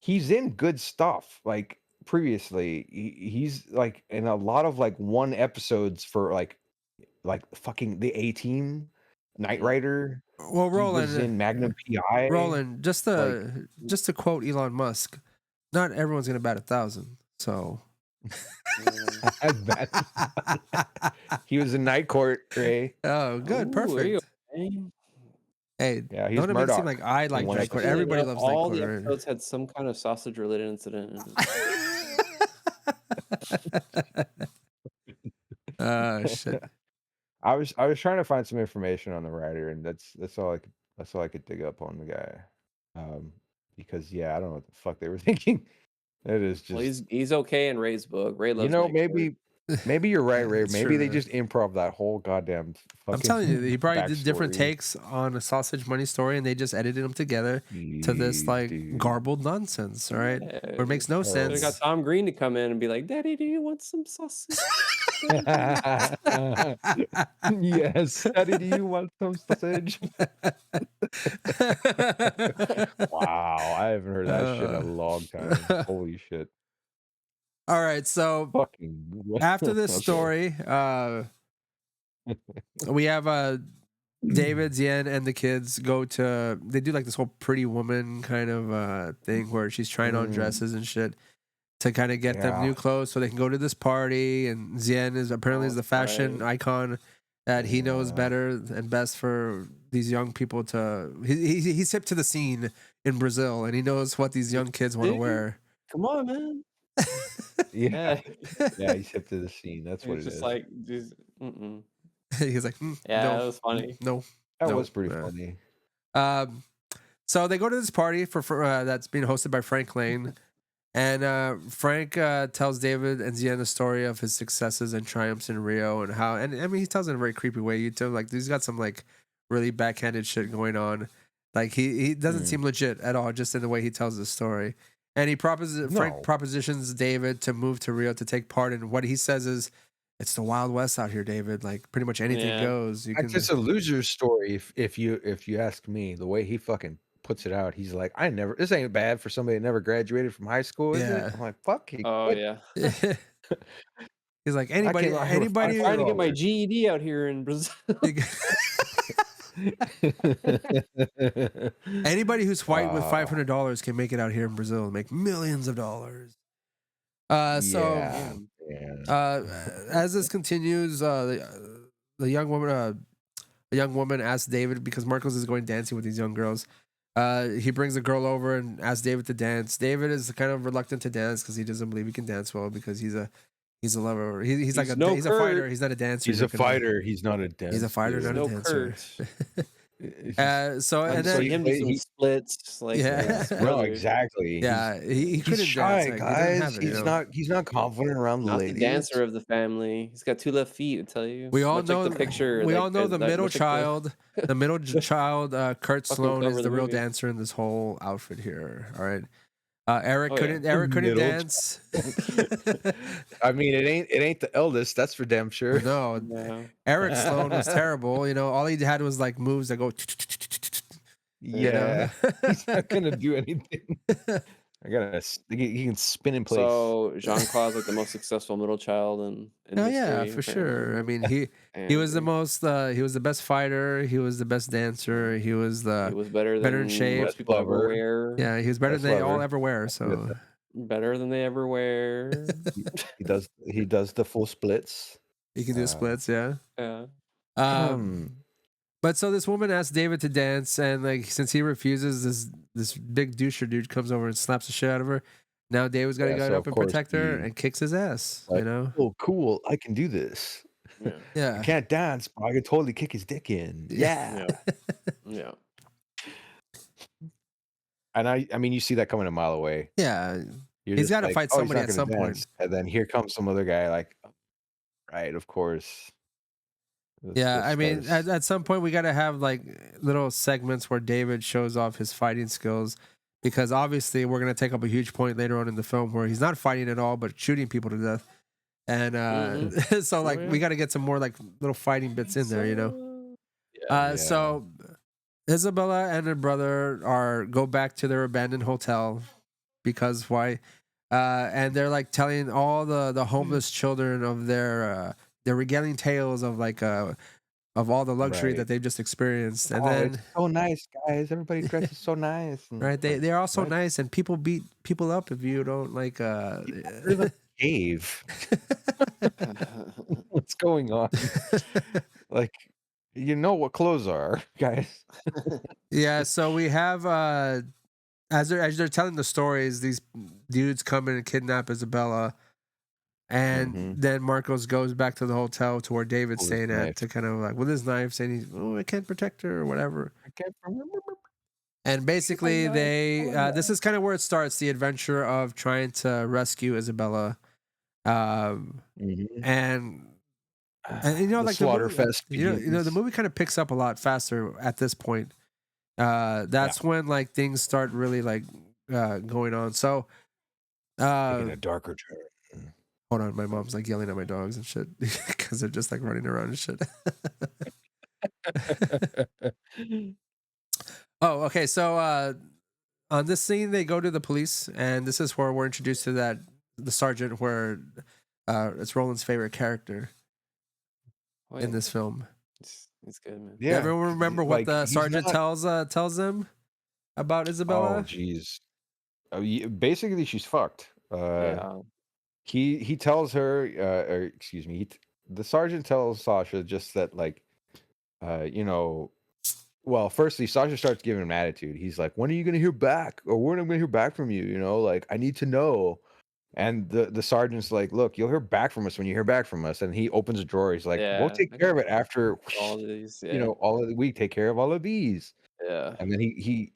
he's in good stuff. Like previously, he's like in a lot of like one episodes for like fucking the A-Team, Knight Rider. Well, Roland was in Magnum PI. Roland, just to quote Elon Musk, not everyone's gonna bat 1,000. So he was in Night Court, Ray. Oh, good, perfect. Hey, yeah, he's don't make it seem like I like Night Court. Everybody loves Night Court. All the episodes had some kind of sausage-related incident. Shit. I was trying to find some information on the writer, and that's all I could dig up on the guy. Because I don't know what the fuck they were thinking. It is just. Well, he's okay in Ray's book. Ray loves. Maybe you're right, Ray. Maybe true, they just improv that whole goddamn. I'm telling you, he probably did different takes on a sausage money story, and they just edited them together to this like garbled nonsense. All right, where it makes no sense. We got Tom Green to come in and be like, "Daddy, do you want some sausage?" Yes, Daddy, do you want some sausage? Wow, I haven't heard that shit in a long time. Holy shit. All right, so after this story, we have David, Xian, and the kids they do like this whole Pretty Woman kind of thing where she's trying on dresses and shit to kind of get them new clothes so they can go to this party. And Xian is apparently the fashion icon that he knows better and best for these young people to. He's hip to the scene in Brazil, and he knows what these young kids want to wear. Come on, man. Yeah, he's hip to the scene. That's what it is. Like, he's like, no, that was funny. That was pretty funny. So they go to this party for that's being hosted by Frank Lane, and Frank tells David and Xian the story of his successes and triumphs in Rio and how, and I mean he tells it in a very creepy way. You tell like he's got some like really backhanded shit going on. Like he doesn't seem legit at all, just in the way he tells the story. And Frank propositions David to move to Rio to take part in what he says is, it's the Wild West out here, David. Like pretty much anything goes. It's just a loser's story. If you ask me, the way he fucking puts it out, he's like, this ain't bad for somebody that never graduated from high school, is it? I'm like, fuck you. Yeah. He's like, anybody. I'm trying to get my GED out here in Brazil. Anybody who's white with $500 can make it out here in Brazil and make millions of dollars. As this continues, the young woman asks David, because Marcos is going dancing with these young girls. He brings a girl over and asks David to dance. David is kind of reluctant to dance because he doesn't believe he can dance well, because he's a lover. He's like he's a fighter. He's not a dancer. He's a fighter. He's not a dancer. He's a fighter, not a dancer. So he splits. Like, no, exactly. Yeah, he couldn't he's shy, dance. Guys. He's not confident around the ladies. The dancer of the family. He's got 2 left feet. I tell you. We all know like the picture. We all know the middle child. The middle child, Kurt Sloane, is the real dancer in this whole outfit here. All right. Eric couldn't dance. I mean, it ain't the eldest, that's for damn sure. No, No. Eric Sloane was terrible. All he had was like moves that go. Yeah, he's not gonna do anything. He can spin in place. So Jean-Claude's like the most successful middle child in Oh history. yeah, for sure. I mean, he was the most. He was the best fighter. He was the best dancer. He was better in shape. most people ever wear. Yeah, he was better than they all ever wear. So better than they ever wear. He does the full splits. He can do splits. Yeah. Yeah. But so this woman asks David to dance, and like since he refuses, this big doucher dude comes over and slaps the shit out of her. Now David's got to go up and protect her and kicks his ass. Like, oh, cool! I can do this. Yeah. I can't dance, but I could totally kick his dick in. Yeah. Yeah. And I mean, you see that coming a mile away. Yeah. You're he's just got to like, fight oh, somebody at some point. And then here comes some other guy, like, right, of course. I mean, at some point we got to have like little segments where David shows off his fighting skills, because obviously we're going to take up a huge point later on in the film where he's not fighting at all but shooting people to death. And so like we got to get some more like little fighting bits in there, So Isabella and her brother go back to their abandoned hotel because why? And they're like telling all the homeless children of they're regaling tales of like of all the luxury that they've just experienced. And then it's so nice, guys. Everybody dresses so nice. And, right? They're all so nice, and people beat people up if you don't like cave. What's going on? Like, what clothes are, guys. Yeah, so we have as they're telling the stories, these dudes come in and kidnap Isabella. And then Marcos goes back to the hotel to where David's staying at to kind of like with his knife saying, I can't protect her or whatever. I can't remember. And basically this is kind of where it starts, the adventure of trying to rescue Isabella. And like Slaughterfest. The movie kind of picks up a lot faster at this point. That's when like things start really like going on. So taking a darker turn. Hold on, my mom's like yelling at my dogs and shit because they're just like running around and shit. Oh, okay. So on this scene, they go to the police, and this is where we're introduced to the sergeant, where it's Roland's favorite character in this film. It's good, man. Yeah, everyone remember what the sergeant tells them about Isabella? Oh, jeez. Basically, she's fucked. He tells her, or excuse me, the sergeant tells Sasha just that, like, well, firstly, Sasha starts giving him attitude. He's like, when are you going to hear back? Or when am I going to hear back from you? Like, I need to know. And the sergeant's like, look, you'll hear back from us when you hear back from us. And he opens a drawer. He's like, we'll take care of it after, all of these, we take care of all of these. Yeah. And then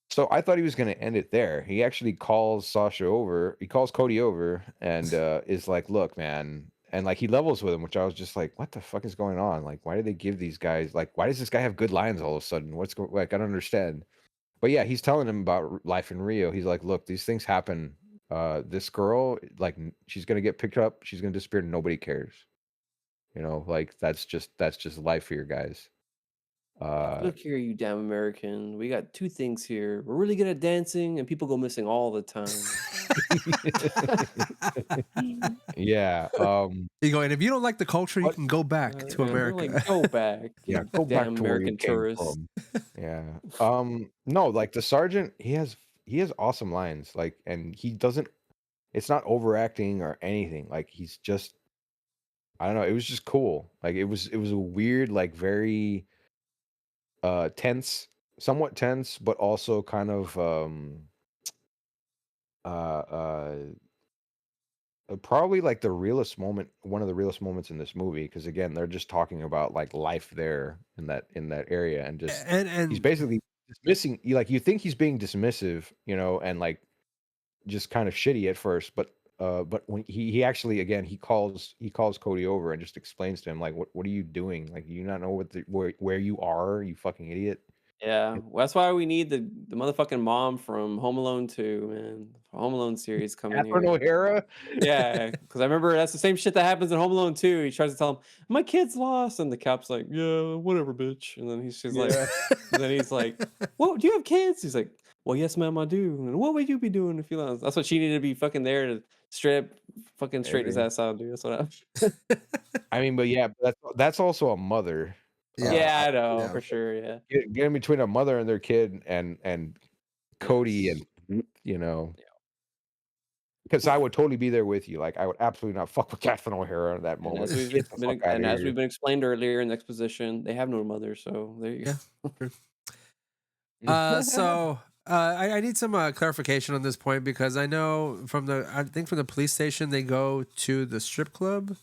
so I thought he was going to end it there. He actually calls Sasha over. He calls Cody over and is like, look, man. And like he levels with him, which I was just like, what the fuck is going on? Like, why do they give these guys, like, why does this guy have good lines all of a sudden? Like, I don't understand. But yeah, he's telling him about life in Rio. He's like, look, these things happen. This girl, like, she's going to get picked up. She's going to disappear. Nobody cares. Like that's just life here, guys. Look here, you damn American. We got two things here. We're really good at dancing, and people go missing all the time. Yeah. You go, and if you don't like the culture, you can go back to America. Like, go back. Yeah, go back to American tourists. Yeah. No, like the sergeant, he has awesome lines. Like, and he doesn't. It's not overacting or anything. Like he's just. I don't know. It was just cool. Like it was a weird, like very. Tense, somewhat tense, but also kind of probably like the realest moment, one of the realest moments in this movie, because again, they're just talking about like life there in that area, and just and he's basically dismissing. You think he's being dismissive, and like just kind of shitty at first, but when he actually, again, he calls Cody over and just explains to him like, what are you doing? Like, you not know where you are, you fucking idiot. Yeah, well, that's why we need the motherfucking mom from Home Alone 2, man. Home Alone series coming Catherine here. O'Hara. Yeah, because I remember that's the same shit that happens in Home Alone 2. He tries to tell him, "My kid's lost," and the cop's like, "Yeah, whatever, bitch." And then she's like, Yeah. then he's like, "Well, do you have kids?" He's like, "Well, yes, ma'am, I do." And what would you be doing if you lost? That's what she needed to be fucking there to fucking straighten his ass out, dude. That's what I mean, but yeah, that's also a mother. Yeah, I know for sure. Yeah, Getting between a mother and their kid and Cody and because I would totally be there with you. Like I would absolutely not fuck with Catherine O'Hara at that and moment. as we've Get the fuck out of as here. we've been explained earlier in the exposition, they have no mother, so there you go. So I need some clarification on this point because I know from the police station they go to the strip club.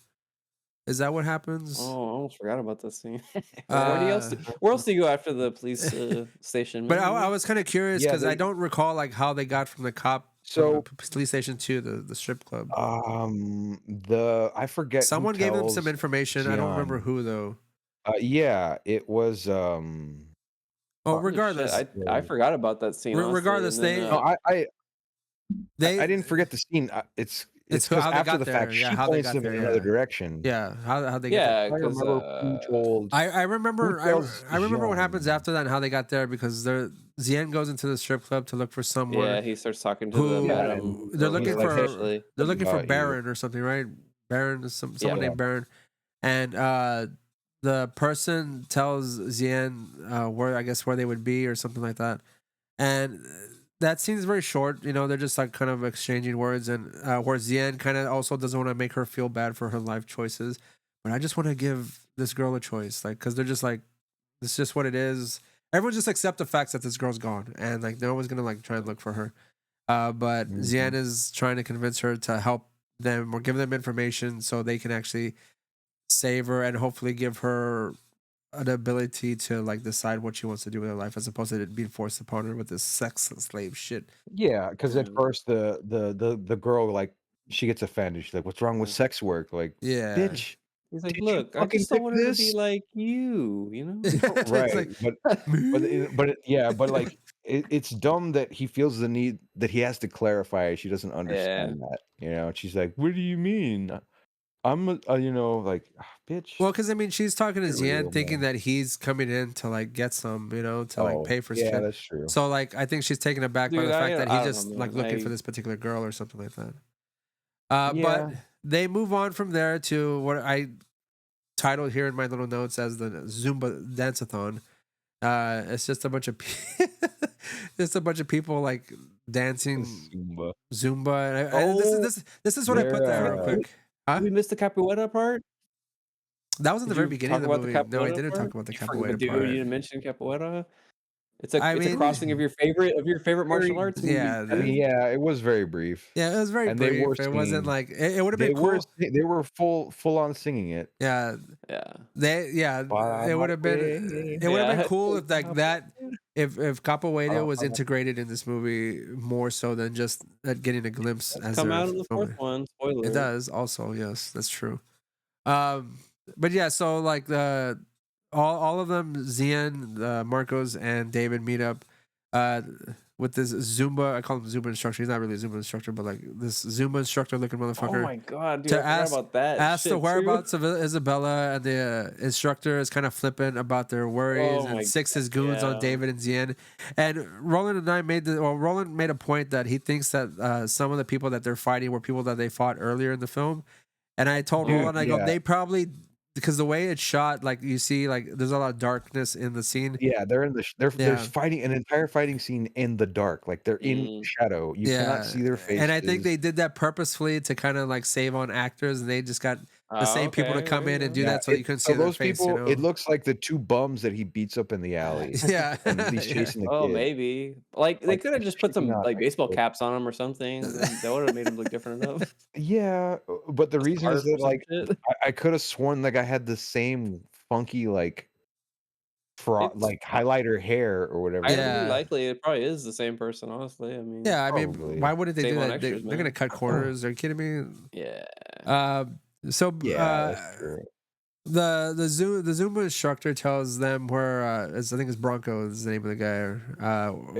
Is that what happens? Oh, I almost forgot about this scene. Where else do you go after the police station? But Man? I was kind of curious because I don't recall like how they got from the police station to the strip club. I forget. Someone gave them some information. I don't remember who though. Yeah, it was. Oh, regardless, I forgot about that scene. Regardless, I didn't forget the scene. It's because after the fact, she points them in another direction. Yeah, how they get there. because I remember what happens after that and how they got there because Xian goes into the strip club to look for someone. Yeah, he starts talking to them. They're looking for Baron or something, right? Baron is someone named Baron, and the person tells Xian where they would be or something like that, and that scene is very short. They're just like kind of exchanging words, and where Xian kind of also doesn't want to make her feel bad for her life choices, but I just want to give this girl a choice, like because they're just like, it's just what it is. Everyone just accept the facts that this girl's gone, and like no one's gonna like try and look for her. But Xian is trying to convince her to help them or give them information so they can actually save her and hopefully give her an ability to like decide what she wants to do with her life as opposed to it being forced upon her with this sex slave shit. Yeah, because at first the girl like she gets offended. She's like, "What's wrong with sex work?" Like, bitch. He's like, "Look, I just don't want her to be like you, Right? But like it's dumb that he feels the need that he has to clarify. She doesn't understand that. She's like, "What do you mean? I'm like, bitch." Well, because I mean, she's talking to Xian thinking that he's coming in to like get some, to like pay for shit. Yeah, that's true. So like, I think she's taken aback by the fact that he's just like looking for this particular girl or something like that. But they move on from there to what I titled here in my little notes as the Zumba Dance-a-thon. It's just a bunch of people like dancing Zumba. This is what I put there real quick. Huh? We missed the capoeira part. That was in the very beginning of the movie. No, I didn't talk about the capoeira part. Dude, you didn't mention capoeira. It's a crossing of your favorite martial arts movie. Yeah, yeah, it was very brief. Yeah, it was very brief. It wasn't like it would have been cool. They were full on singing it. Yeah, it would have been cool if like that if capoeira was integrated in this movie more so than just getting a glimpse. As come out in the fourth one. Spoiler. It does also. Yes, that's true. But yeah, so like all of them, Xian, Marcos, and David meet up with this Zumba. I call him Zumba instructor. He's not really a Zumba instructor, but like this Zumba instructor looking motherfucker. Oh my god, dude! I forgot about that. Ask the whereabouts of Isabella, and the instructor is kind of flippant about their worries and his goons on David and Xian. And Roland made a point that he thinks that some of the people that they're fighting were people that they fought earlier in the film. And I told Roland, I go, they probably, because the way it's shot, like you see, like there's a lot of darkness in the scene. Yeah, they're fighting an entire fighting scene in the dark, like they're in shadow. You cannot see their faces. And I think they did that purposefully to kind of like save on actors, and they just got the same people to come in and do that, so you couldn't see their face. People, it looks like the two bums that he beats up in the alley. Yeah, and he's chasing the kid. Maybe like they could have just put some like baseball caps on him or something. That would have made him look different enough. Yeah, but the reason is that like I could have sworn the guy had the same funky like highlighter hair or whatever. Highly likely it probably is the same person. Honestly, I mean, I mean, why wouldn't they do that? They're gonna cut corners. Are you kidding me? Yeah. So that's true. The Zumba instructor tells them where I think it's Bronco is the name of the guy,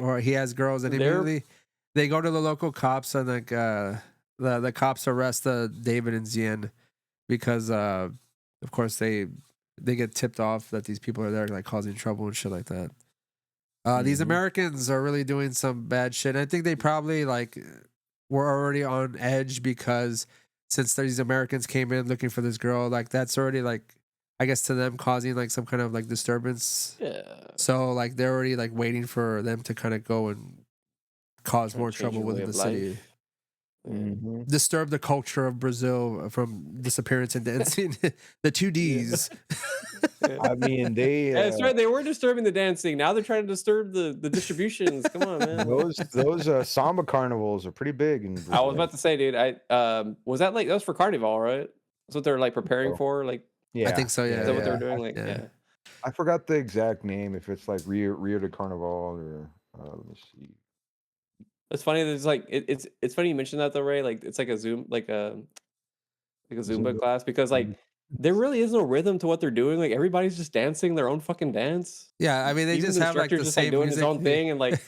or he has girls, and immediately they go to the local cops, and like the cops arrest David and Xian because of course they get tipped off that these people are there like causing trouble and shit like that. These Americans are really doing some bad shit. And I think they probably like were already on edge because since these Americans came in looking for this girl, like that's already like I guess to them causing like some kind of like disturbance. Yeah. So like they're already like waiting for them to kind of go and cause more trouble within the city. Disturb the culture of Brazil from disappearance and dancing. The 2Ds. I mean, that's right. They were disturbing the dancing. Now they're trying to disturb the distributions. Come on, man. Those samba carnivals are pretty big in Brazil. I was about to say, dude. Was that like that was for Carnival, right? That's what they're like preparing for. Like, I think so. Yeah. Is that what they're doing? Like, yeah. I forgot the exact name. If it's like Rio de Carnival or let me see. It's funny that it's like it's funny you mentioned that though, Ray. Like it's like a Zumba class because like there really is no rhythm to what they're doing. Like everybody's just dancing their own fucking dance. Yeah, I mean they Even just have like the just same like doing music. his own thing and like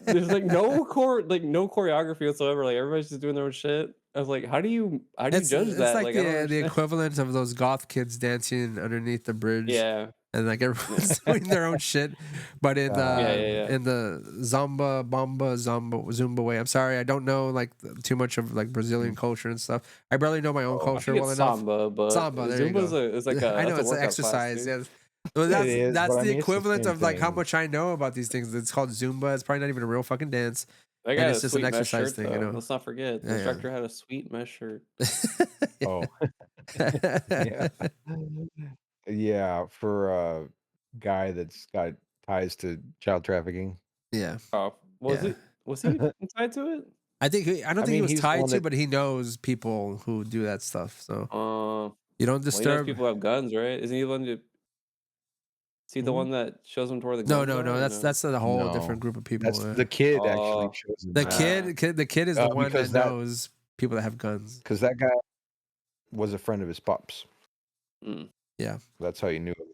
there's like no choreography whatsoever. Like everybody's just doing their own shit. I was like, how do you judge that? It's like I the equivalent of those goth kids dancing underneath the bridge. Yeah. And like everyone's doing their own shit, but in the Zumba way. I'm sorry, I don't know like too much of like Brazilian culture and stuff. I barely know my own culture well enough. Samba, but Zumba is like I know it's an exercise. Class, well, that's the equivalent of like how much I know about these things. It's called Zumba. It's probably not even a real fucking dance. And it's just an exercise thing, you know. Let's not forget the instructor had a sweet mesh shirt. Yeah, for a guy that's got ties to child trafficking. Yeah. Oh, was he tied to it? I don't think he was tied to, but he knows people who do that stuff. So you don't disturb. Well, he knows people have guns, right? Isn't he the one to? Is he the one that shows him to where the guns No. That's a whole different group of people. That's the kid actually shows him. The kid is the one that knows people that have guns. Because that guy was a friend of his pops. Yeah, that's how you knew it.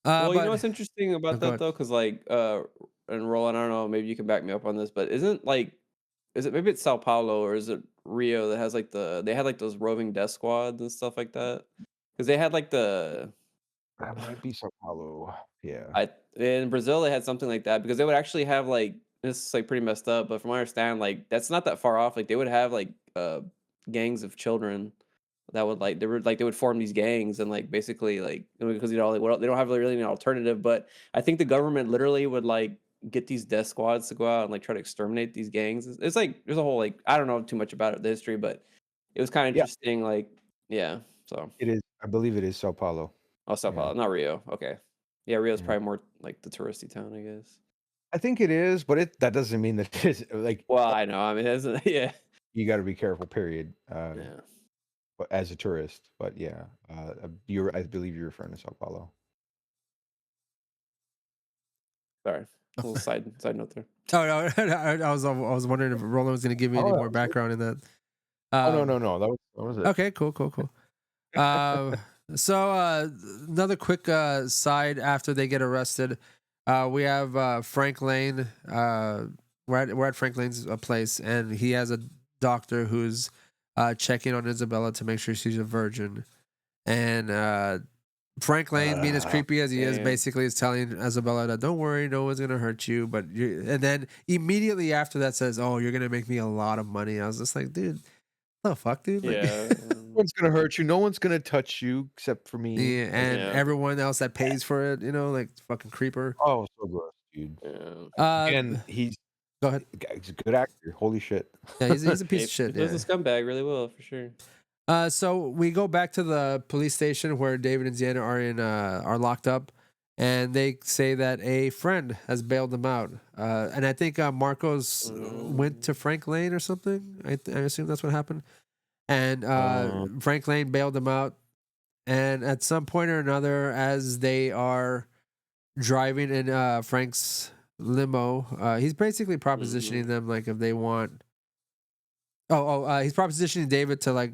Well, you know what's interesting about that though, because like, and Roland, I don't know, maybe you can back me up on this, but is it maybe it's Sao Paulo or is it Rio that has like they had like those roving death squads and stuff like that? Because they had like that might be Sao Paulo, yeah. In Brazil they had something like that because they would actually have like this is like pretty messed up, but from what I understand, like that's not that far off. Like they would have like gangs of children. That would they would form these gangs and like basically like because they don't have really any alternative. But I think the government literally would like get these death squads to go out and like try to exterminate these gangs. It's like there's a whole like I don't know too much about the history, but it was kind of interesting. Like so it is. I believe it is Sao Paulo. Oh, Sao Paulo, not Rio. Okay, yeah, Rio's probably more like the touristy town, I guess. I think it is, but that doesn't mean that it is like. Well, I know. I mean, you got to be careful. Period. But as a tourist, but I believe you're referring to Sao Paulo. Sorry, a little side note there. Oh no, I was wondering if Roland was going to give me any more background in that. No, that was it. Okay, cool. So another quick side after they get arrested, we have Frank Lane. We're at Frank Lane's place, and he has a doctor who's checking on Isabella to make sure she's a virgin. And Frank Lane, being as creepy as he is, basically is telling Isabella that don't worry, no one's gonna hurt you. And then immediately after that says, "Oh, you're gonna make me a lot of money." I was just like, dude, what the fuck, dude? Like, no one's gonna hurt you. No one's gonna touch you except for me. Yeah, and everyone else that pays for it, like fucking creeper. Oh, so gross, dude. And he's. Go ahead. He's a good actor. Holy shit. Yeah, he's a piece of shit. He plays a scumbag really well, for sure. So we go back to the police station where David and Xian are locked up, and they say that a friend has bailed them out. And I think Marcos went to Frank Lane or something. I assume that's what happened. And Frank Lane bailed them out. And at some point or another, as they are driving in Frank's limo, he's basically propositioning them like if they want. He's propositioning David to like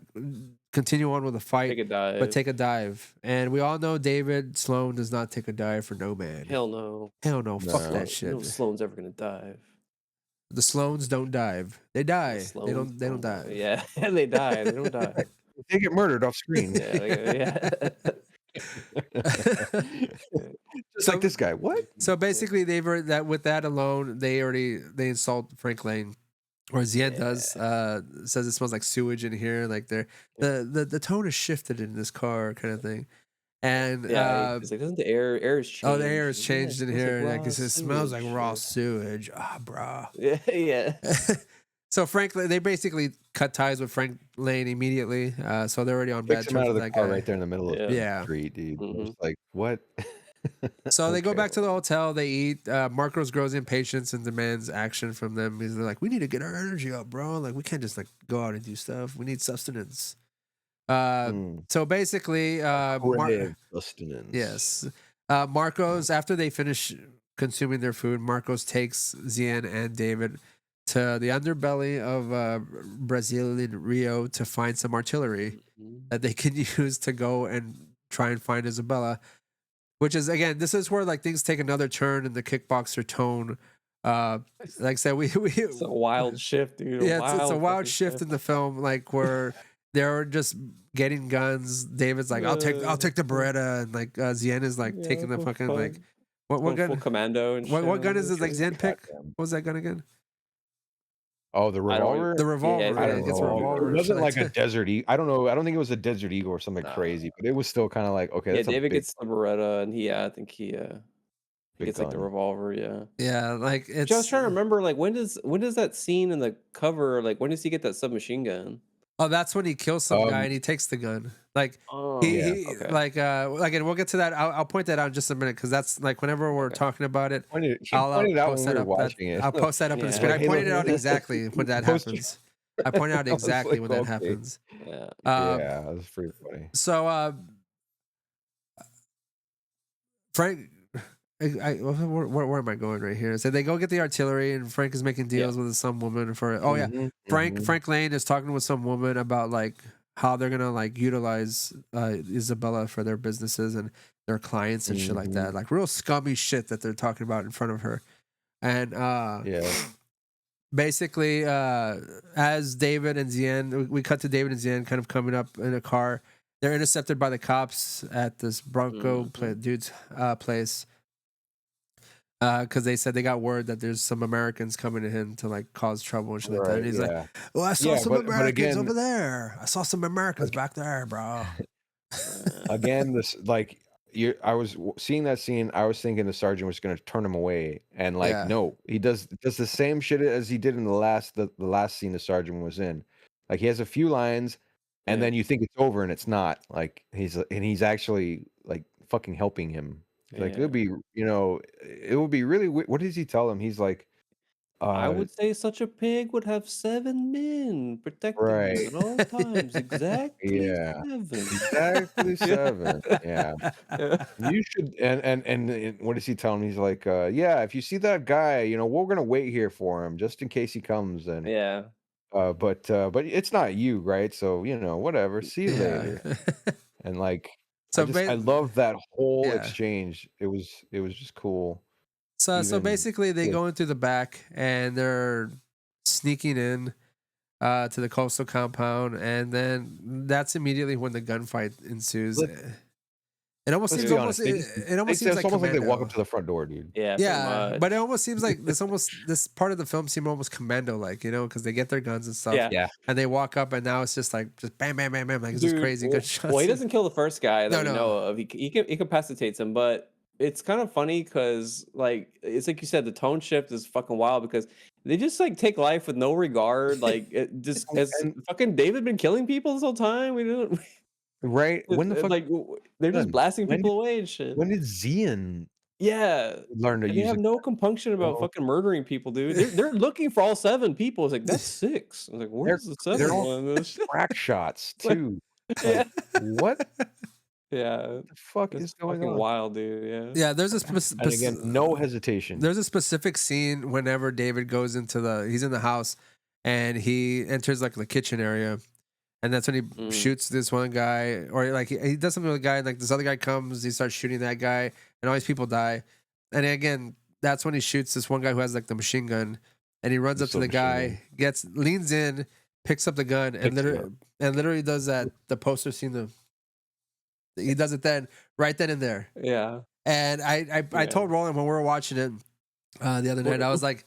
continue on with the fight, Take a dive. but take a dive. And we all know David Sloane does not take a dive for no man. Hell no. Hell no. Fuck No. that shit. No Sloane's ever gonna dive. The Sloanes don't dive. They die. They Sloanes don't die. Yeah, they die. They don't die. They get murdered off screen. Yeah. Just like this guy. What? So basically, they've already, that with that alone, they insult Frank Lane, or Xian does. Says it smells like sewage in here. Like the tone is shifted in this car, kind of thing. And it's like, doesn't the air is changed? Oh, the air is changed in here. Like it it smells like raw sewage. Bruh. Yeah. So they basically cut ties with Frank Lane immediately. So they're already on bad Kicks him terms out of with the that car guy. right there in the middle of the Yeah. street, dude. Mhm. It's like, what? So they go Okay. back to the hotel. They eat. Marcos grows impatience and demands action from them. They're like, we need to get our energy up, bro. Like we can't just like go out and do stuff. We need sustenance. So basically, Brave sustenance. yes, Marcos, after they finish consuming their food, Marcos takes Xian and David to the underbelly of Brazilian Rio to find some artillery that they can use to go and try and find Isabella. Which is, again, this is where like things take another turn in the Kickboxer tone. Like I said, It's a wild shift, dude. Yeah, it's a wild fucking shift in the film, like where they're just getting guns. David's like, I'll take the Beretta, and like Xian is like taking the fucking like what Full gun? commando and What shit gun on is it. it? Like Xian pick? What was that gun again? Oh, the revolver? The revolver. Yeah, Yeah, he gets a revolver. It wasn't like a Desert Eagle. I don't know. I don't think it was a Desert Eagle or something crazy, but it was still kind of like, okay, Yeah, that's a David big, gets the Beretta, and I think he big gets like the gun. revolver. Yeah. Yeah, like it's. I was trying to remember, like when does that scene in the cover, like when does he get that submachine gun? Oh, that's when he kills some guy and he takes the gun. Like okay. like and we'll get to that. I'll point that out in just a minute because that's like whenever we're talking about it. He pointed out when we were watching it. I'll post that up on the screen. I pointed it out exactly when that happens. I pointed out exactly when that happens. Yeah. Yeah, that was pretty funny. So Frank, where am I going right here? So they go get the artillery, and Frank is making deals with some woman for. Oh yeah, Frank Lane is talking with some woman about like how they're gonna like utilize Isabella for their businesses and their clients and shit like that. Like real scummy shit that they're talking about in front of her. And basically, as David and Xian, we cut to David and Xian kind of coming up in a car. They're intercepted by the cops at this Bronco dude's place. Because they said they got word that there's some Americans coming to him to like cause trouble and shit like that. And he's like, "Well, I saw some Americans over there. I saw some Americans back there, bro." Again, this like I was seeing that scene. I was thinking the sergeant was going to turn him away, and like no, he does the same shit as he did in the last scene the sergeant was in. Like he has a few lines, and then you think it's over, and it's not. Like he's actually like fucking helping him. Like it would be, it would be really. What does he tell him? He's like, I would say such a pig would have 7 men protecting him at all times. Exactly 7. Exactly 7. Yeah. You should. And what does he tell him? He's like, yeah, if you see that guy, we're gonna wait here for him just in case he comes. And but it's not you, right? So whatever. See you later. And like. So I love that whole exchange. It was just cool. So basically they go in through the back and they're sneaking in to the coastal compound, and then that's immediately when the gunfight ensues. It almost seems almost like they walk up to the front door, dude. Yeah, but it almost seems like this part of the film seemed almost commando like, because they get their guns and stuff, and they walk up, and now it's just bam, bam, bam, bam, like it's just crazy good shots. Well, he doesn't kill the first guy that we know of. He incapacitates him, but it's kind of funny because like it's like you said, the tone shift is fucking wild because they just like take life with no regard. Like it just has fucking David been killing people this whole time. We don't. Right? When the fuck? Like they're just blasting people away and shit. When did Xian learn to use? They have no compunction about fucking murdering people, dude. They're looking for all 7 people. It's like that's 6. I was like, where's the 7th one? Crack shots too. Like, what? Yeah, what the fuck is going on? Wild, dude. Yeah. There's and again, no hesitation. There's a specific scene whenever David goes he's in the house and he enters like the kitchen area. and that's when he shoots this one guy, or like he does something with a guy, and like this other guy comes, he starts shooting that guy, and all these people die. And again, that's when he shoots this one guy who has like the machine gun, and he runs up to the guy, leans in, picks up the gun, and literally does that. The poster scene, he does it right then and there. Yeah. And I told Roland when we were watching it the other night, I was like,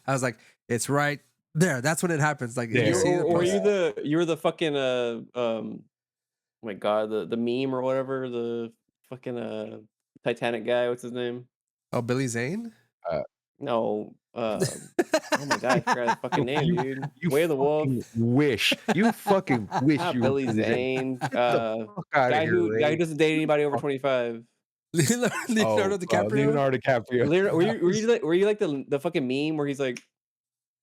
it's right there. That's when it happens. Like, you were the fucking oh my god, the meme or whatever, the fucking Titanic guy. What's his name? Oh, Billy Zane? No. Oh my god, I forgot his fucking name, dude. Way of the Wolf. You fucking wish Not you Billy Zane. Guy who doesn't date anybody over 25. Leonardo DiCaprio. Leonardo DiCaprio. Were you like the fucking meme where he's like,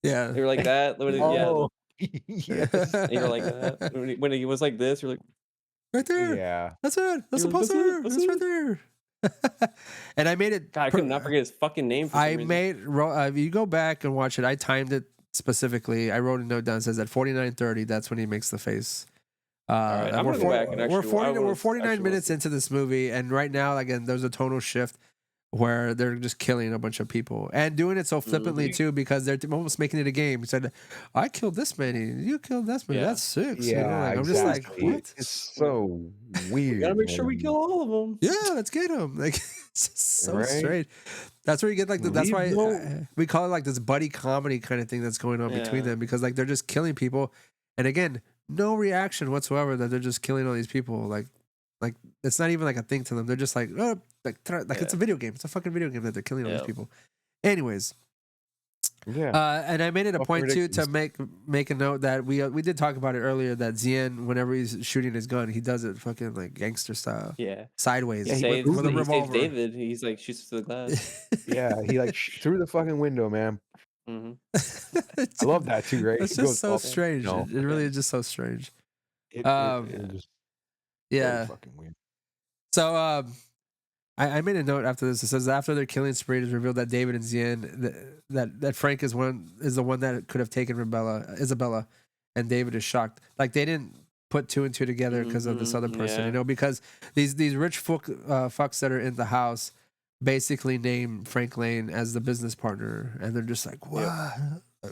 yeah, you were like that? Oh, yes. And you were like that when he was like this. You're like, right there. Yeah, that's it. That's the poster. That's right there. And I made it. God, I could not forget his fucking name. You go back and watch it. I timed it specifically. I wrote a note down that says at 49:30. That's when he makes the face. Right, we're 49 minutes into this movie, and right now, again, there's a tonal shift where they're just killing a bunch of people and doing it so flippantly too, because they're almost making it a game. He said, "I killed this many, you killed this many. That's 6." Yeah, you know, like, I'm just like, what? It's so weird. We gotta make sure we kill all of them. Yeah, let's get them. Like, it's just so strange. That's where you get like that's why we call it like this buddy comedy kind of thing that's going on between them, because like they're just killing people, and again, no reaction whatsoever that they're just killing all these people. Like it's not even like a thing to them. They're just like, oh, like it's a video game. It's a fucking video game that they're killing all these people. Anyways, and I made it a point too to make a note that we did talk about it earlier, that Xian, whenever he's shooting his gun, he does it fucking like gangster style. Yeah, sideways. Yeah, he saves David. He's like shoots through the glass. Yeah, he like through the fucking window, man. I love that too, right? It's just so strange. It really is just so strange. It just yeah, fucking weird. So I made a note after this. It says after their killing spree, it is revealed that David and Xian, that Frank is the one that could have taken Isabella, and David is shocked. Like they didn't put two and two together because of this other person, you know, because these rich fucks that are in the house basically name Frank Lane as the business partner, and they're just like, what?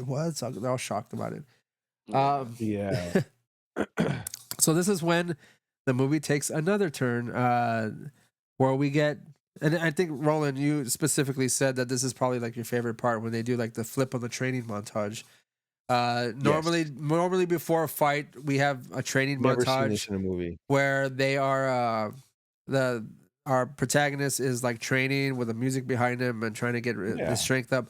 What? So they're all shocked about it. Yeah. So this is when the movie takes another turn, where we get, and I think Roland, you specifically said that this is probably like your favorite part when they do like the flip on the training montage. Normally before a fight, we have a training montage seen this in a movie where they are our protagonist is like training with the music behind him and trying to get the strength up.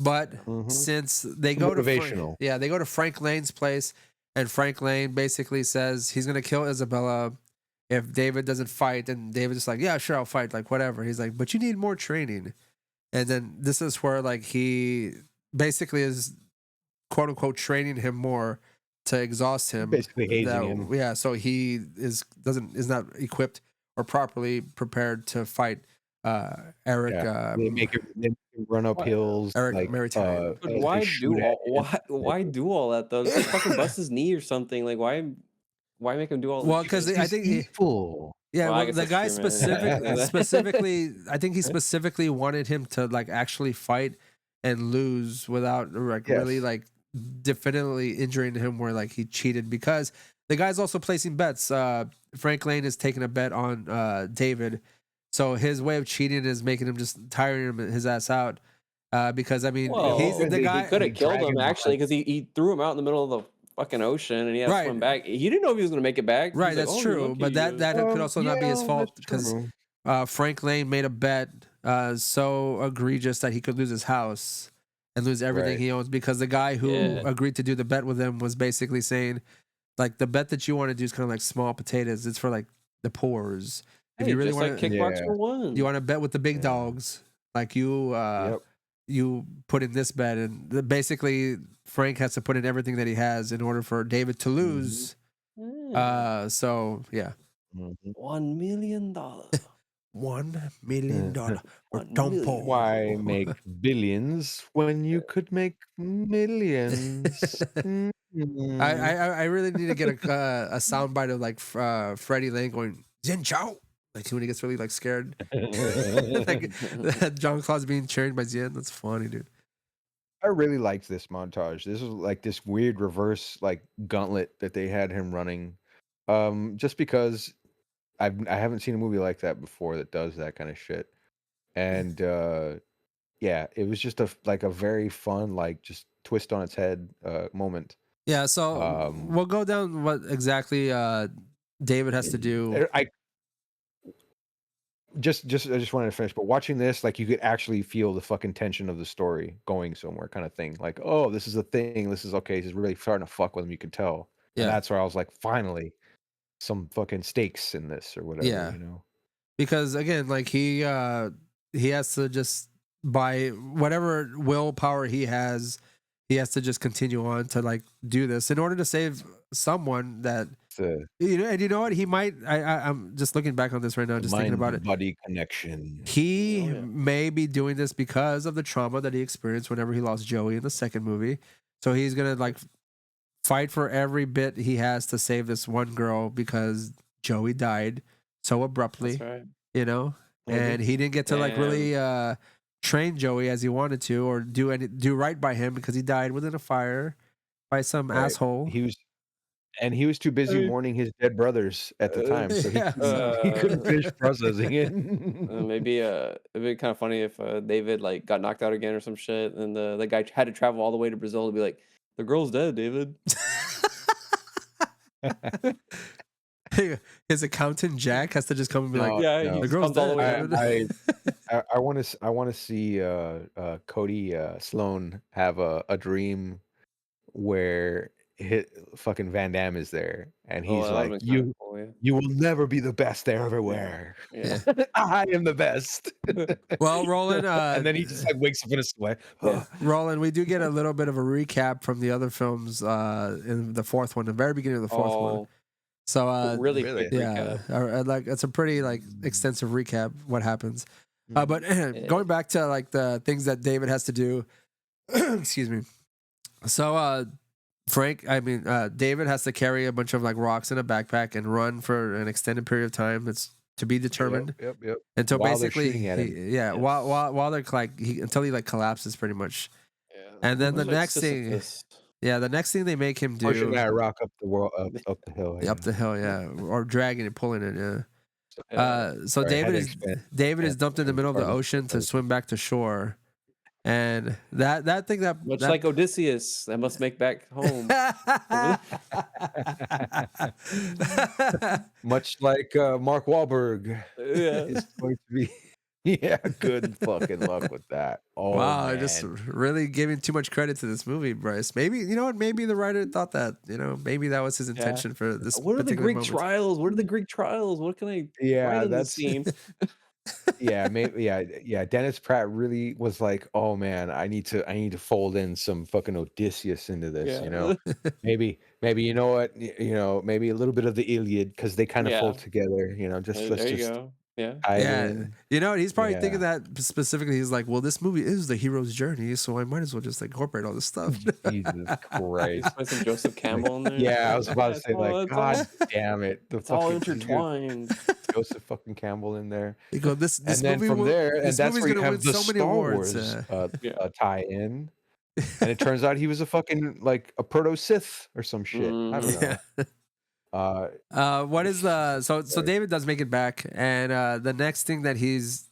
But since they go they go to Frank Lane's place, and Frank Lane basically says he's gonna kill Isabella if David doesn't fight, and David's just like, yeah, sure, I'll fight, like whatever. He's like, but you need more training. And then this is where like he basically is quote unquote training him more to exhaust him. Basically hazing him. Yeah, so he is not equipped or properly prepared to fight Eric. They make him run up hills. Eric like, Maritime. But why do all that though? Just like fucking bust his knee or something. Like why make him do all? Well, because I think evil. Yeah, well, the guy specifically, I think he specifically wanted him to like actually fight and lose without like really like definitively injuring him, where like he cheated, because the guy's also placing bets. Frank Lane is taking a bet on David, so his way of cheating is making him just tiring his ass out. Because I mean, he's the guy. He could have killed him actually, because he threw him out in the middle of the fucking ocean, and he had to swim back. He didn't know if he was going to make it back. Right, that's true. But that could also not be his fault, because Frank Lane made a bet so egregious that he could lose his house and lose everything he owns, because the guy who agreed to do the bet with him was basically saying, like, the bet that you want to do is kind of like small potatoes. It's for like the poors. If you really want to, Kickboxer won. You want to bet with the big dogs, like you. You put in this bet, and basically Frank has to put in everything that he has in order for David to lose. So yeah, $1 million. $1 million for 1 Dumpo. million. Why make billions when you could make millions? I really need to get a soundbite of like Freddie Lang going Zen Chow, like when he gets really like scared, like John Claude's being cheered by Zen. That's funny, dude. I really liked this montage. This was like this weird reverse like gauntlet that they had him running. Just because I haven't seen a movie like that before that does that kind of shit. And yeah, it was just a very fun, like just twist on its head moment. Yeah, so we'll go down what exactly David has to do. I just wanted to finish, but watching this, like you could actually feel the fucking tension of the story going somewhere, kind of thing. Like, oh, this is a thing. This is okay. This is really starting to fuck with him. You can tell. Yeah, and that's where I was like, finally, some fucking stakes in this or whatever. Yeah. You know, because again, like he has to just by whatever willpower he has to just continue on to like do this in order to save someone that you know. And you know what, he might I'm just looking back on this right now, just thinking about it. Buddy connection. He may be doing this because of the trauma that he experienced whenever he lost Joey in the second movie. So he's gonna like fight for every bit he has to save this one girl because Joey died so abruptly. That's right. You know, and he didn't get to like really train Joey as he wanted to, or do right by him because he died within a fire by some asshole. He was too busy mourning his dead brothers at the time, so he couldn't finish processing it. Maybe it'd be kind of funny if David like got knocked out again or some shit, and the guy had to travel all the way to Brazil to be like, the girl's dead, David. His accountant Jack has to just come and be like, the girl's all the dead. way. I want to see Cody Sloane have a dream where fucking Van Damme is there, and he's like, you will never be the best there everywhere. Yeah. I am the best. Well, Roland, and then he just like wakes up in a sweat. Roland, we do get a little bit of a recap from the other films in the fourth one, the very beginning of the fourth one. So really quick recap. like it's a pretty like extensive recap what happens. But going back to like the things that David has to do, excuse me. So David has to carry a bunch of like rocks in a backpack and run for an extended period of time. That's to be determined. Yep. Until while basically, while they're like until he like collapses pretty much. Yeah. And then the next thing. Yeah, the next thing they make him do, pushing that rock up the hill, up the hill, or dragging it, pulling it, So David is dumped in the middle of the ocean to swim back to shore, and that thing much like Odysseus, that must make back home. Much like Mark Wahlberg, is going to be. Yeah, good fucking luck with that. Oh, wow, man. Just really giving too much credit to this movie, Bryce. Maybe, you know what? Maybe the writer thought that, maybe that was his intention for this. What are the Greek moment. trials? What are the Greek trials? What can I write in this scene? Yeah. Dennis Pratt really was like, oh man, I need to fold in some fucking Odysseus into this, you know. maybe you know what, maybe a little bit of the Iliad because they kind of fold together, There you go. Yeah. You know, he's probably thinking that specifically. He's like, well, this movie is the hero's journey, so I might as well just incorporate all this stuff. Jesus Christ. Put some Joseph Campbell in there. Yeah, I was about to say, God damn it. It's all intertwined. Joseph fucking Campbell in there. You go, this and then from there, and that's where you have the so many Star awards. Wars tie-in. And it turns out he was a fucking, like, a proto-Sith or some shit. I don't know. What is the so David does make it back, and the next thing that he's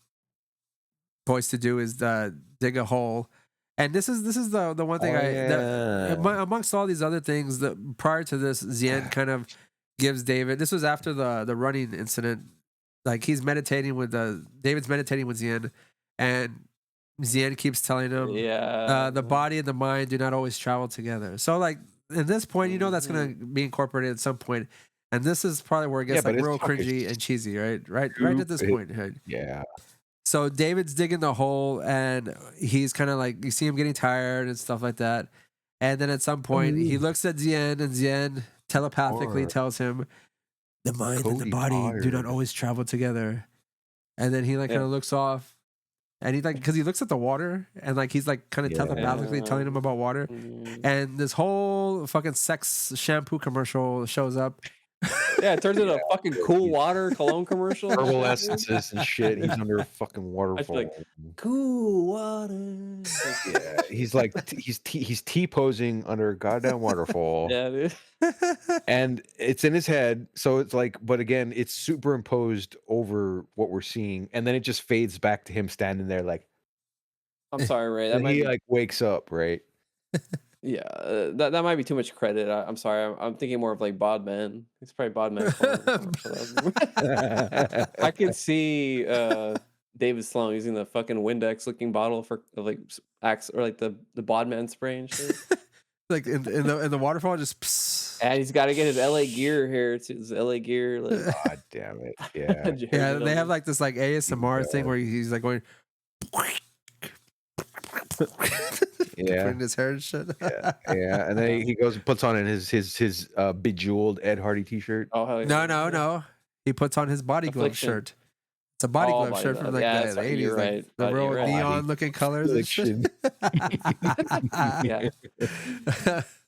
poised to do is dig a hole, and this is the one thing amongst all these other things that prior to this, Xian kind of gives David. This was after the running incident. Like he's meditating with David's meditating with Xian, and Xian keeps telling him, the body and the mind do not always travel together. So like. At this point, that's going to be incorporated at some point, and this is probably where it gets like real cringy and cheesy, right at this point. Right? Yeah. So David's digging the hole, and he's kind of like, you see him getting tired and stuff like that, and then at some point he looks at Xian, and Xian telepathically tells him, "The mind and the body do not always travel together." and then he like kind of looks off. And he like, because he looks at the water and like he's like kind of telepathically telling him about water. And this whole fucking sex shampoo commercial shows up. Yeah, it turns into a fucking cool water cologne commercial. Herbal essences and shit. He's under a fucking waterfall. Like, cool water. Yeah, he's like he's T-posing under a goddamn waterfall. Yeah, dude. And it's in his head, so it's like, but again, it's superimposed over what we're seeing, and then it just fades back to him standing there, like. I'm sorry, Ray. And he like wakes up, right? Yeah, that might be too much credit. I'm sorry. I'm thinking more of like Bodman. It's probably Bodman. I could see David Sloane using the fucking Windex looking bottle for like axe or like the Bodman spray and shit. Like in the waterfall, just. Psst. And he's got to get his LA gear here. His LA gear. Like, God damn it! Yeah, yeah. They have like this like ASMR thing where he's like going. Yeah, putting his hair and shit. yeah, and then he goes and puts on his bejeweled Ed Hardy t-shirt. Oh hell yeah. No. He puts on his body glove shirt. It's a body glove shirt from like the 80s, like the real neon looking colors and shit. Yeah.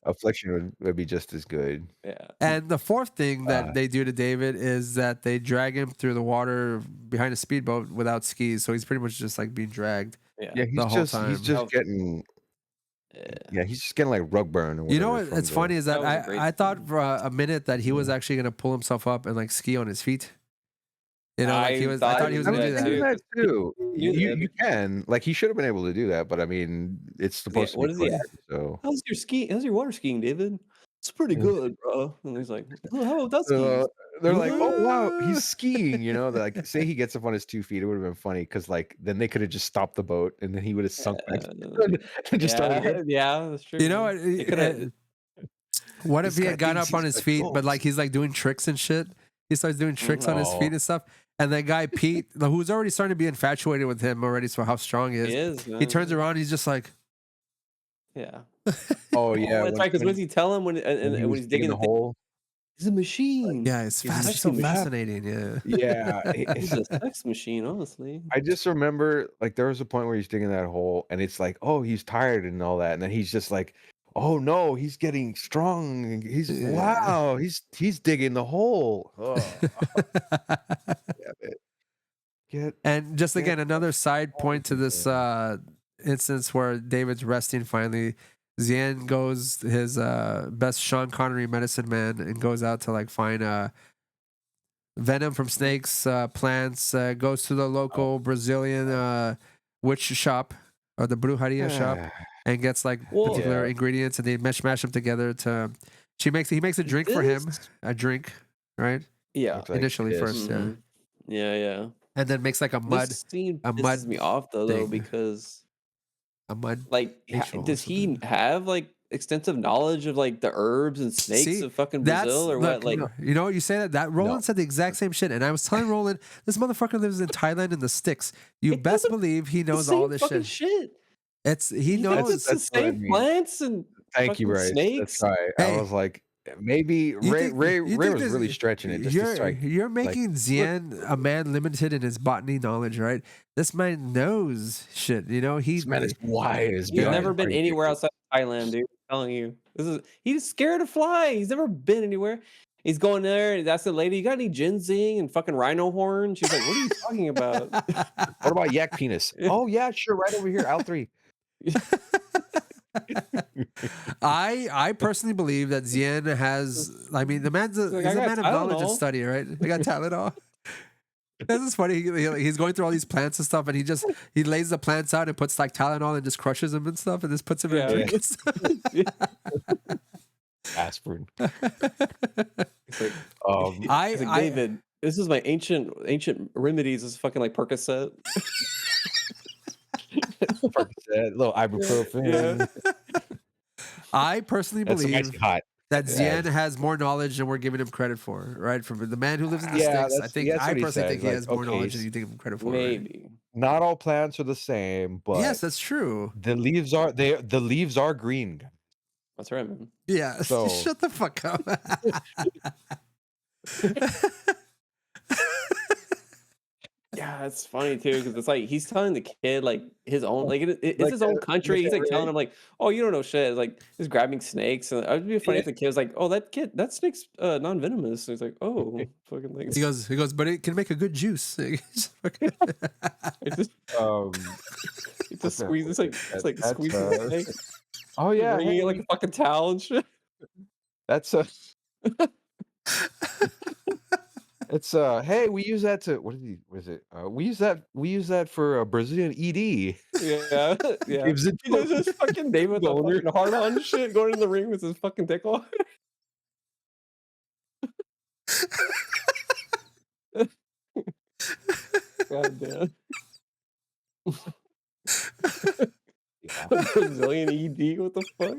Affliction would be just as good. Yeah. And the fourth thing that they do to David is that they drag him through the water behind a speedboat without skis, so he's pretty much just like being dragged. Yeah, he's just getting. Yeah, he's just getting like rug burn. Or you know what? It's funny is that I thought for a minute that he was actually gonna pull himself up and like ski on his feet. You know, like I thought he was gonna do that too. You can, like, he should have been able to do that, but I mean, it's supposed to be. What is so how's your skiing? How's your water skiing, David? It's pretty good, bro. And he's like, oh, how about that skiing? They're like, oh wow, he's skiing. You know, they're like, say he gets up on his 2 feet, it would have been funny because like then they could have just stopped the boat and then he would have sunk back. Just that's true. You know what if he had gotten up on his feet, but like he's like doing tricks and shit? He starts doing tricks on his feet and stuff. And that guy Pete, who's already starting to be infatuated with him already, so how strong he is. He turns around, he's just like, yeah. Oh yeah, that's right. Because what does he tell him when he's digging the hole? He's a machine. Yeah, it's so fascinating. Yeah, he's a sex machine. Honestly, I just remember like there was a point where he's digging that hole, and it's like, oh, he's tired and all that, and then he's just like, oh no, he's getting strong. He's digging the hole. Oh. And just again, another side point to this instance where David's resting finally. Xian goes his best Sean Connery medicine man and goes out to like find venom from snakes, plants, goes to the local Brazilian witch shop or the brujeria shop and gets like particular ingredients and they mash them together to he makes a drink for him, a drink, right? Yeah. Initially first, yeah. And then makes like a mud pisses me off though because a mud like does he have like extensive knowledge of like the herbs and snakes of fucking Brazil or what? Like you know you say that Roland said the exact same shit, and I was telling Roland this motherfucker lives in Thailand in the sticks. You best believe he knows all this shit. He knows it's the same plants and thank you, Bryce. Snakes. That's right. Hey, I was like, maybe Ray was really stretching it. You're making Xian a man limited in his botany knowledge, right? This man knows shit. You know, this man is wise. He's never been anywhere outside of Thailand, dude. I'm telling you, he's scared to fly. He's never been anywhere. He's going there and that's the lady. You got any ginseng and fucking rhino horn? She's like, what are you talking about? What about yak penis? Oh yeah, sure, right over here, Al 3. I personally believe that Xian has. I mean, the man's he's a man of knowledge and study, right? He got Tylenol. This is funny. He's going through all these plants and stuff, and he lays the plants out and puts like Tylenol and just crushes them and stuff, and just puts them in a drink. Aspirin. David, this is my ancient remedies. This is fucking like Percocet. Percocet, little ibuprofen. I personally believe that Xian has more knowledge than we're giving him credit for, right? From the man who lives in the sticks, I personally think he has more knowledge than you give him credit for. Maybe. Right? Not all plants are the same, but yes, that's true. The leaves are green. That's right, man. Yeah. So shut the fuck up. Yeah, it's funny too because it's like he's telling the kid like his own like it's Like his own that, country. He's like telling him like, "Oh, you don't know shit." Like he's grabbing snakes, and it would be funny Yeah. if the kid was like, "Oh, that snake's non-venomous." So he's like, "Oh, fucking like." He goes, but it can make a good juice. It's just Um, it just squeezes like it's like that's squeezing the snake, oh yeah, wringing hey, it like a fucking towel and shit. that's it's hey, we use that to what is it? We use that for Brazilian ED. Yeah, yeah. Gives it He does this fucking David with the Boner. fucking hard on shit going in the ring with his fucking dick on. God damn. Yeah. Brazilian ED, what the fuck?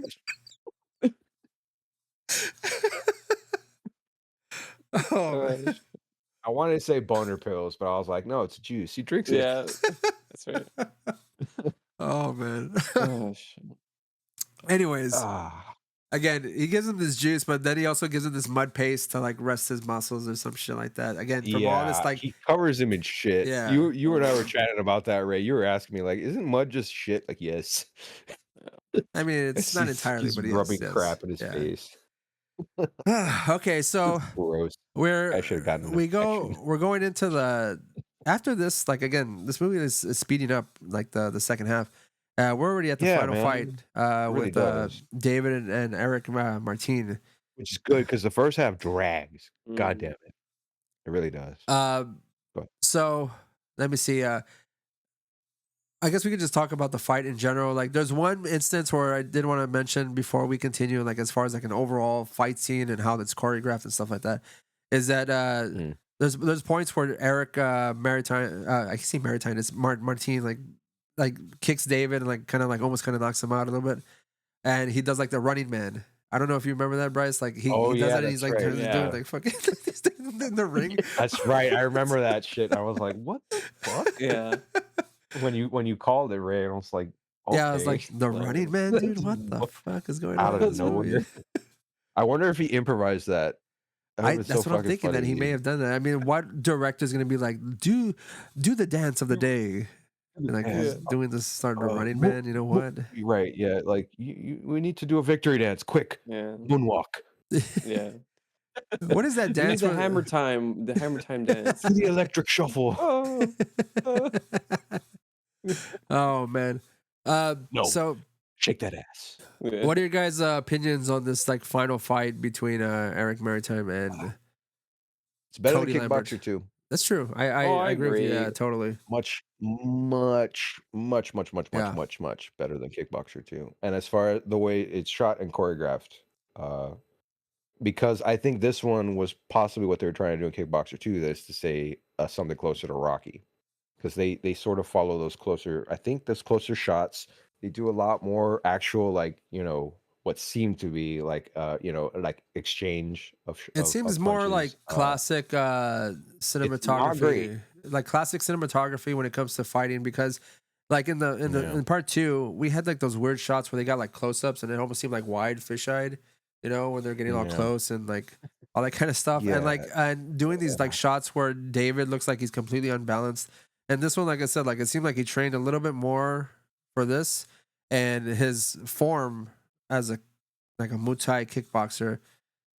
Oh, man. I wanted to say boner pills, but I was like, no, it's juice. He drinks it. Yeah, that's right. Oh man. Oh, shit. Anyways, Ah, again, he gives him this juice, but then he also gives him this mud paste to like rest his muscles or some shit like that. Again, from all this, yeah, like, he covers him in shit. Yeah. You and I were chatting about that, Ray. You were asking me like, isn't mud just shit? Like, yes. I mean, it's not entirely, He's but he rubbing is, crap in his yeah. face. Okay, so Gross. I we're should have gotten an we're infection. going into the after this. Like again, this movie is speeding up. Like the second half. We're already at the Yeah, final man. fight Really with does. David and Eric Martin. Which is good because the first half drags. God Mm. damn it. It really does. Uh, Go ahead. so let me see. I guess we could just talk about the fight in general. Like, there's one instance where I did want to mention before we continue, like as far as like an overall fight scene and how that's choreographed and stuff like that, is that there's points where Eric Maritime, I can see Maritime, it's Martin like kicks David and like kind of knocks him out a little bit, and he does like the running man. I don't know if you remember that, Bryce. Like he does that, and he's like right. doing Yeah. like fucking in the ring. That's right. I remember that shit. I was like, what the fuck? Yeah. When you called it, Ray, I was like, okay. Yeah, I was like, the running man, dude. What the fuck is going Out on? of nowhere. I wonder if he improvised that. That's what I'm thinking, that he may have done that. I mean, what director's gonna be like, do the dance of the day? And like he's doing this, starting to running man. You know what? Right? Yeah. Like we need to do a victory dance, quick. Yeah. Moonwalk. Yeah. What is that We need dance? the hammer time dance. The electric shuffle. Oh man. No. So Shake that ass. Yeah. what are your guys' opinions on this like final fight between Eric Maritime and It's better Cody than Lambert? Kickboxer 2. That's true. I agree with you. Yeah, totally. Much Yeah. better than Kickboxer 2. And as far as the way it's shot and choreographed, because I think this one was possibly what they were trying to do in Kickboxer 2, that is to say something closer to Rocky, because they sort of follow those closer. I think those closer shots. They do a lot more actual, like, what seemed to be like like exchange of. It seems more like classic cinematography, like classic cinematography when it comes to fighting, because like in part 2 we had like those weird shots where they got like close-ups and it almost seemed like wide fisheye, when they're getting all close and like all that kind of stuff, and like and doing these like shots where David looks like he's completely unbalanced. And this one, like I said, like it seemed like he trained a little bit more for this, and his form as a Muay Thai kickboxer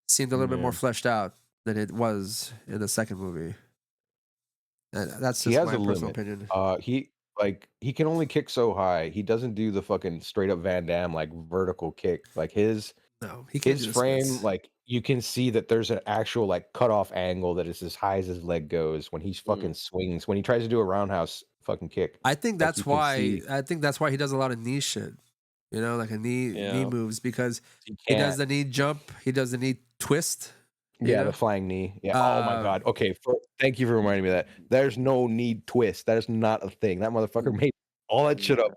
seemed a little bit more fleshed out than it was in the second movie. And that's just my personal opinion. He can only kick so high. He doesn't do the fucking straight up Van Damme like vertical kick. Like his frame, like you can see that there's an actual like cutoff angle that is as high as his leg goes when he's fucking swings. When he tries to do a roundhouse fucking kick. I think that's why he does a lot of knee shit. Like a knee moves, because he does the knee jump, he does the knee twist. Yeah, the flying knee. Yeah. Oh my god. Okay. Thank you for reminding me of that. There's no knee twist. That is not a thing. That motherfucker made all that shit up.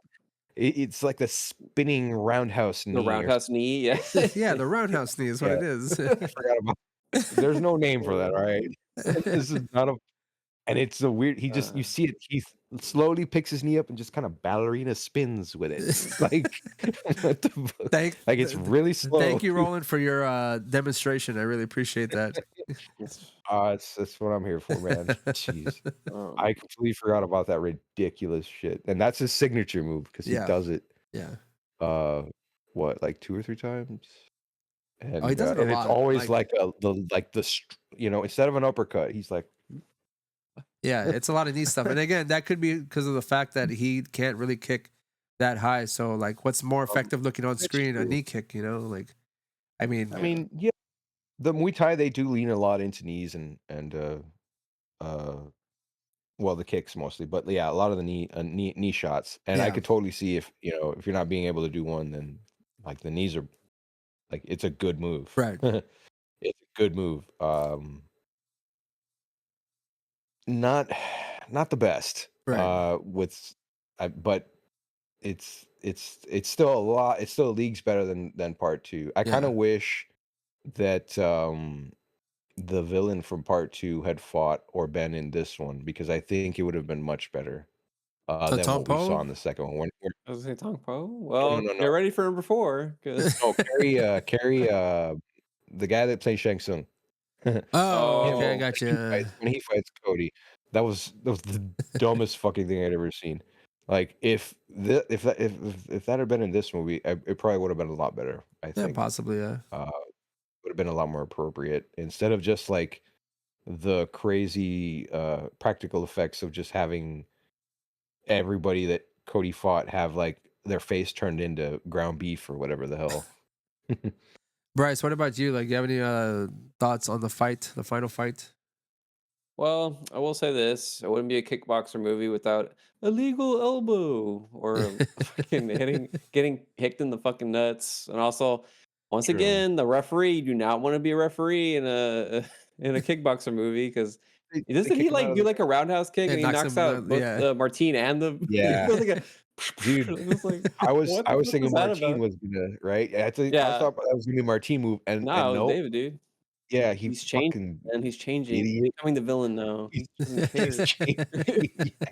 It's like the spinning roundhouse knee. The roundhouse knee. Yeah. Yeah, the roundhouse knee is what it is. I forgot about. There's no name for that. All right. This is not a. And it's a weird. You see it. He's slowly picks his knee up and just kind of ballerina spins with it. It's like, what the fuck? Like it's really slow. Thank you, Roland, for your demonstration. I really appreciate that. That's what I'm here for, man. Jeez. I completely forgot about that ridiculous shit. And that's his signature move because he does it. Yeah. What, like 2 or 3 times? And, he does it a and lot. it's always Like, instead of an uppercut, he's like, yeah, it's a lot of knee stuff. And again, that could be because of the fact that he can't really kick that high. So like, what's more effective looking on screen? A knee kick, like, I mean, yeah. The Muay Thai, they do lean a lot into knees and well, the kicks mostly, but yeah, a lot of the knee shots. And I could totally see if you're not being able to do one, then like the knees are like it's a good move. Right. It's a good move. Not the best. Right. But it's still a lot. It's still leagues better than part 2. I kind of wish that the villain from part 2 had fought or been in this one because I think it would have been much better than what we saw in the second one. I was gonna say Tong Po. Well, get ready for number 4. Carry the guy that plays Shang Tsung. Okay, I got you. When he fights Cody, that was the dumbest fucking thing I'd ever seen. Like if that had been in this movie, it probably would have been a lot better. I think. Yeah, possibly. Yeah. Would have been a lot more appropriate instead of just like the crazy practical effects of just having everybody that Cody fought have like their face turned into ground beef or whatever the hell. Bryce, what about you? Like, do you have any thoughts on the final fight? Well, I will say this: it wouldn't be a kickboxer movie without a legal elbow or fucking getting hicked in the fucking nuts. And also, once again, the referee. You do not want to be a referee in a kickboxer movie because doesn't he like do like a roundhouse kick and he knocks out both Martine and the Dude, I was thinking Martine was gonna I thought that was gonna be a Martine move and no, it was David, dude. Yeah, he's changing and he's changing. Idiot. He's becoming the villain now. He's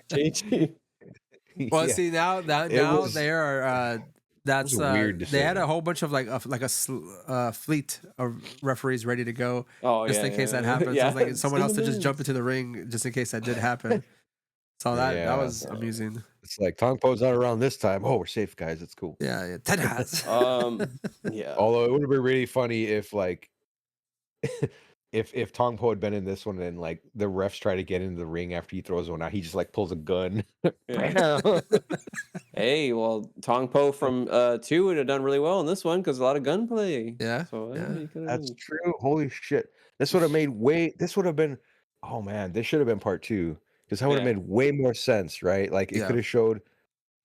changing. Well, see now there are that's weird they had a whole bunch of like a fleet of referees ready to go just in case that happens. So like someone else to just jump into the ring just in case that did happen. So that was amusing. It's like Tong Po's not around this time. Oh, we're safe, guys. It's cool. Yeah. Yeah. Although it would have been really funny if like if Tong Po had been in this one and like the refs try to get into the ring after he throws one out, he just like pulls a gun. Hey, well, Tong Po from 2 would have done really well in this one because a lot of gunplay. Yeah. So that's true. Holy shit! This would have made This would have been. Oh man, this should have been part 2 because that would have made way more sense, right? Like it could have showed.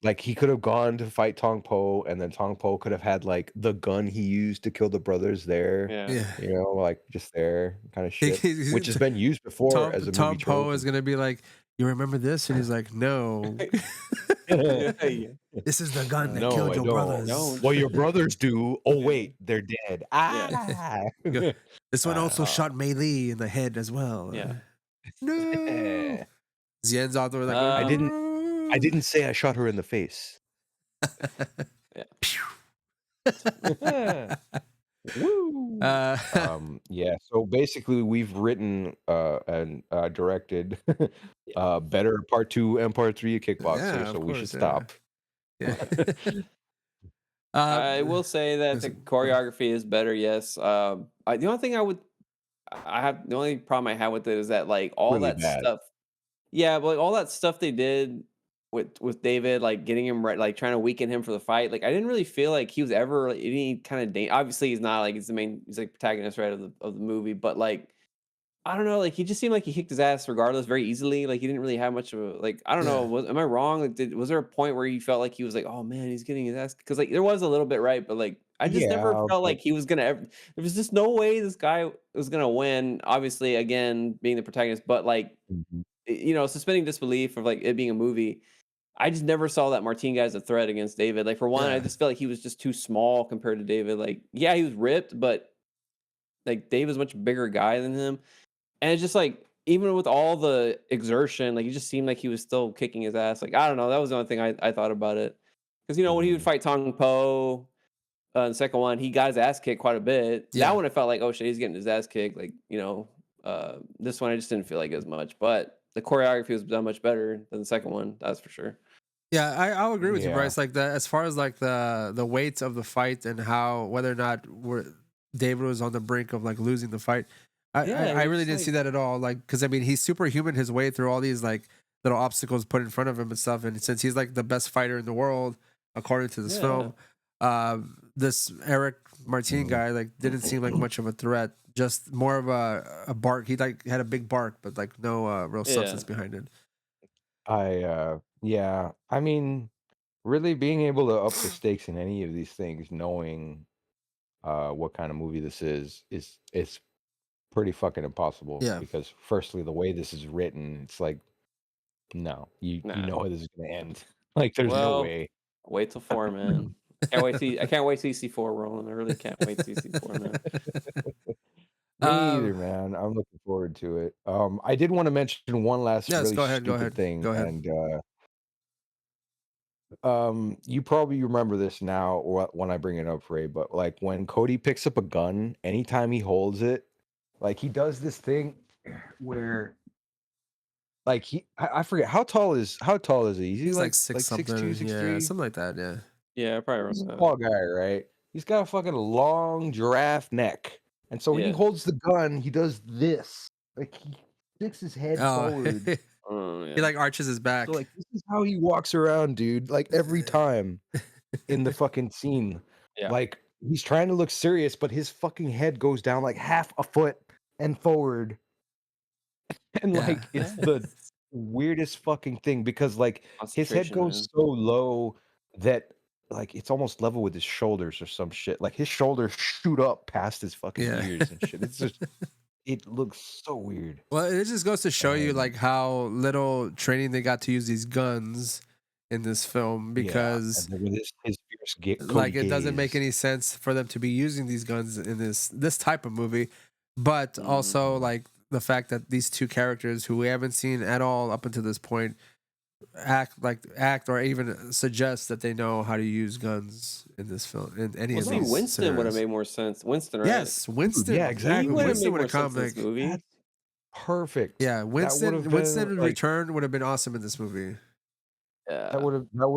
Like he could have gone to fight Tong Po, and then Tong Po could have had like the gun he used to kill the brothers there. Yeah. Like just there kind of shit, which has been used before as a movie Tong Po trope. is gonna be like, "You remember this?" And he's like, "No, this is the gun that killed your brothers." No. Well, your brothers do. Oh wait, they're dead. This one also shot Mei Li in the head as well. Yeah. No. Xian's out there like, I didn't say I shot her in the face. Woo. So basically we've written and directed better part 2 and part 3 of Kickboxer, so we should stop. I will say that the choreography is better, yes. The only thing the only problem I have with it is that like all really that bad. stuff. Yeah, but like all that stuff they did with David, like getting him right, like trying to weaken him for the fight. Like I didn't really feel like he was ever any kind of obviously he's not like he's like protagonist right of the movie, but like I don't know, like he just seemed like he kicked his ass regardless very easily. Like he didn't really have much of a like I don't know, am I wrong? Like was there a point where you felt like he was like, oh man, he's getting his ass because like there was a little bit right, but like I just never felt like he was gonna there was just no way this guy was gonna win. Obviously, again, being the protagonist, but like suspending disbelief of like it being a movie. I just never saw that Martine guy as a threat against David. Like for one, I just felt like he was just too small compared to David. Like, he was ripped, but like David's a much bigger guy than him. And it's just like even with all the exertion, like, he just seemed like he was still kicking his ass. Like, I don't know. That was the only thing I thought about it. Because, when he would fight Tong Po, the second one, he got his ass kicked quite a bit. Yeah. That one, I felt like, oh shit, he's getting his ass kicked. Like, this one, I just didn't feel like as much. But the choreography was done much better than the second one. That's for sure. Yeah, I'll agree with you, Yeah. Bryce. Like as far as like the weight of the fight and how whether or not David was on the brink of like losing the fight, I really didn't see that at all. Like, because I mean, he's superhuman his way through all these like little obstacles put in front of him and stuff. And since he's like the best fighter in the world according to this film, this Eric Martin guy like didn't seem like much of a threat. Just more of a bark. He like had a big bark, but like no real substance behind it. Yeah. I mean, really being able to up the stakes in any of these things, knowing what kind of movie this is pretty fucking impossible. Yeah. Because firstly, the way this is written, it's like, no, you know how this is gonna end. Like, there's no way. Wait till 4, man. I can't wait to see C4, Roland. I really can't wait to see C4, man. Me either, man. I'm looking forward to it. I did want to mention one last really stupid thing. Go ahead. And you probably remember this now when I bring it up, Ray, but like when Cody picks up a gun, anytime he holds it, like he does this thing where like I forget how tall is he? He's like 6'2", 6'2", 6'3"? yeah, something like that. Yeah. Yeah, I probably He's remember a that. small guy, right? He's got a fucking long giraffe neck. And so when he holds the gun, he does this. Like he sticks his head forward. He like arches his back. So like this is how he walks around, dude. Like every time in the fucking scene. Yeah. Like he's trying to look serious, but his fucking head goes down like half a foot and forward. And like it's the weirdest fucking thing because like his head goes so low that like it's almost level with his shoulders or some shit. Like his shoulders shoot up past his fucking ears and shit. It's just it looks so weird. Well, it just goes to show you like how little training they got to use these guns in this film because his fierce like it doesn't make any sense for them to be using these guns in this type of movie, but also like the fact that these two characters who we haven't seen at all up until this point act or even suggest that they know how to use guns in this film in any of these Winston scenarios. would have made more sense. Winston, right? Yes, Winston. Yeah, exactly. Winston would have come like movie. Perfect. Yeah, Winston return would have been awesome in this movie. Yeah, that would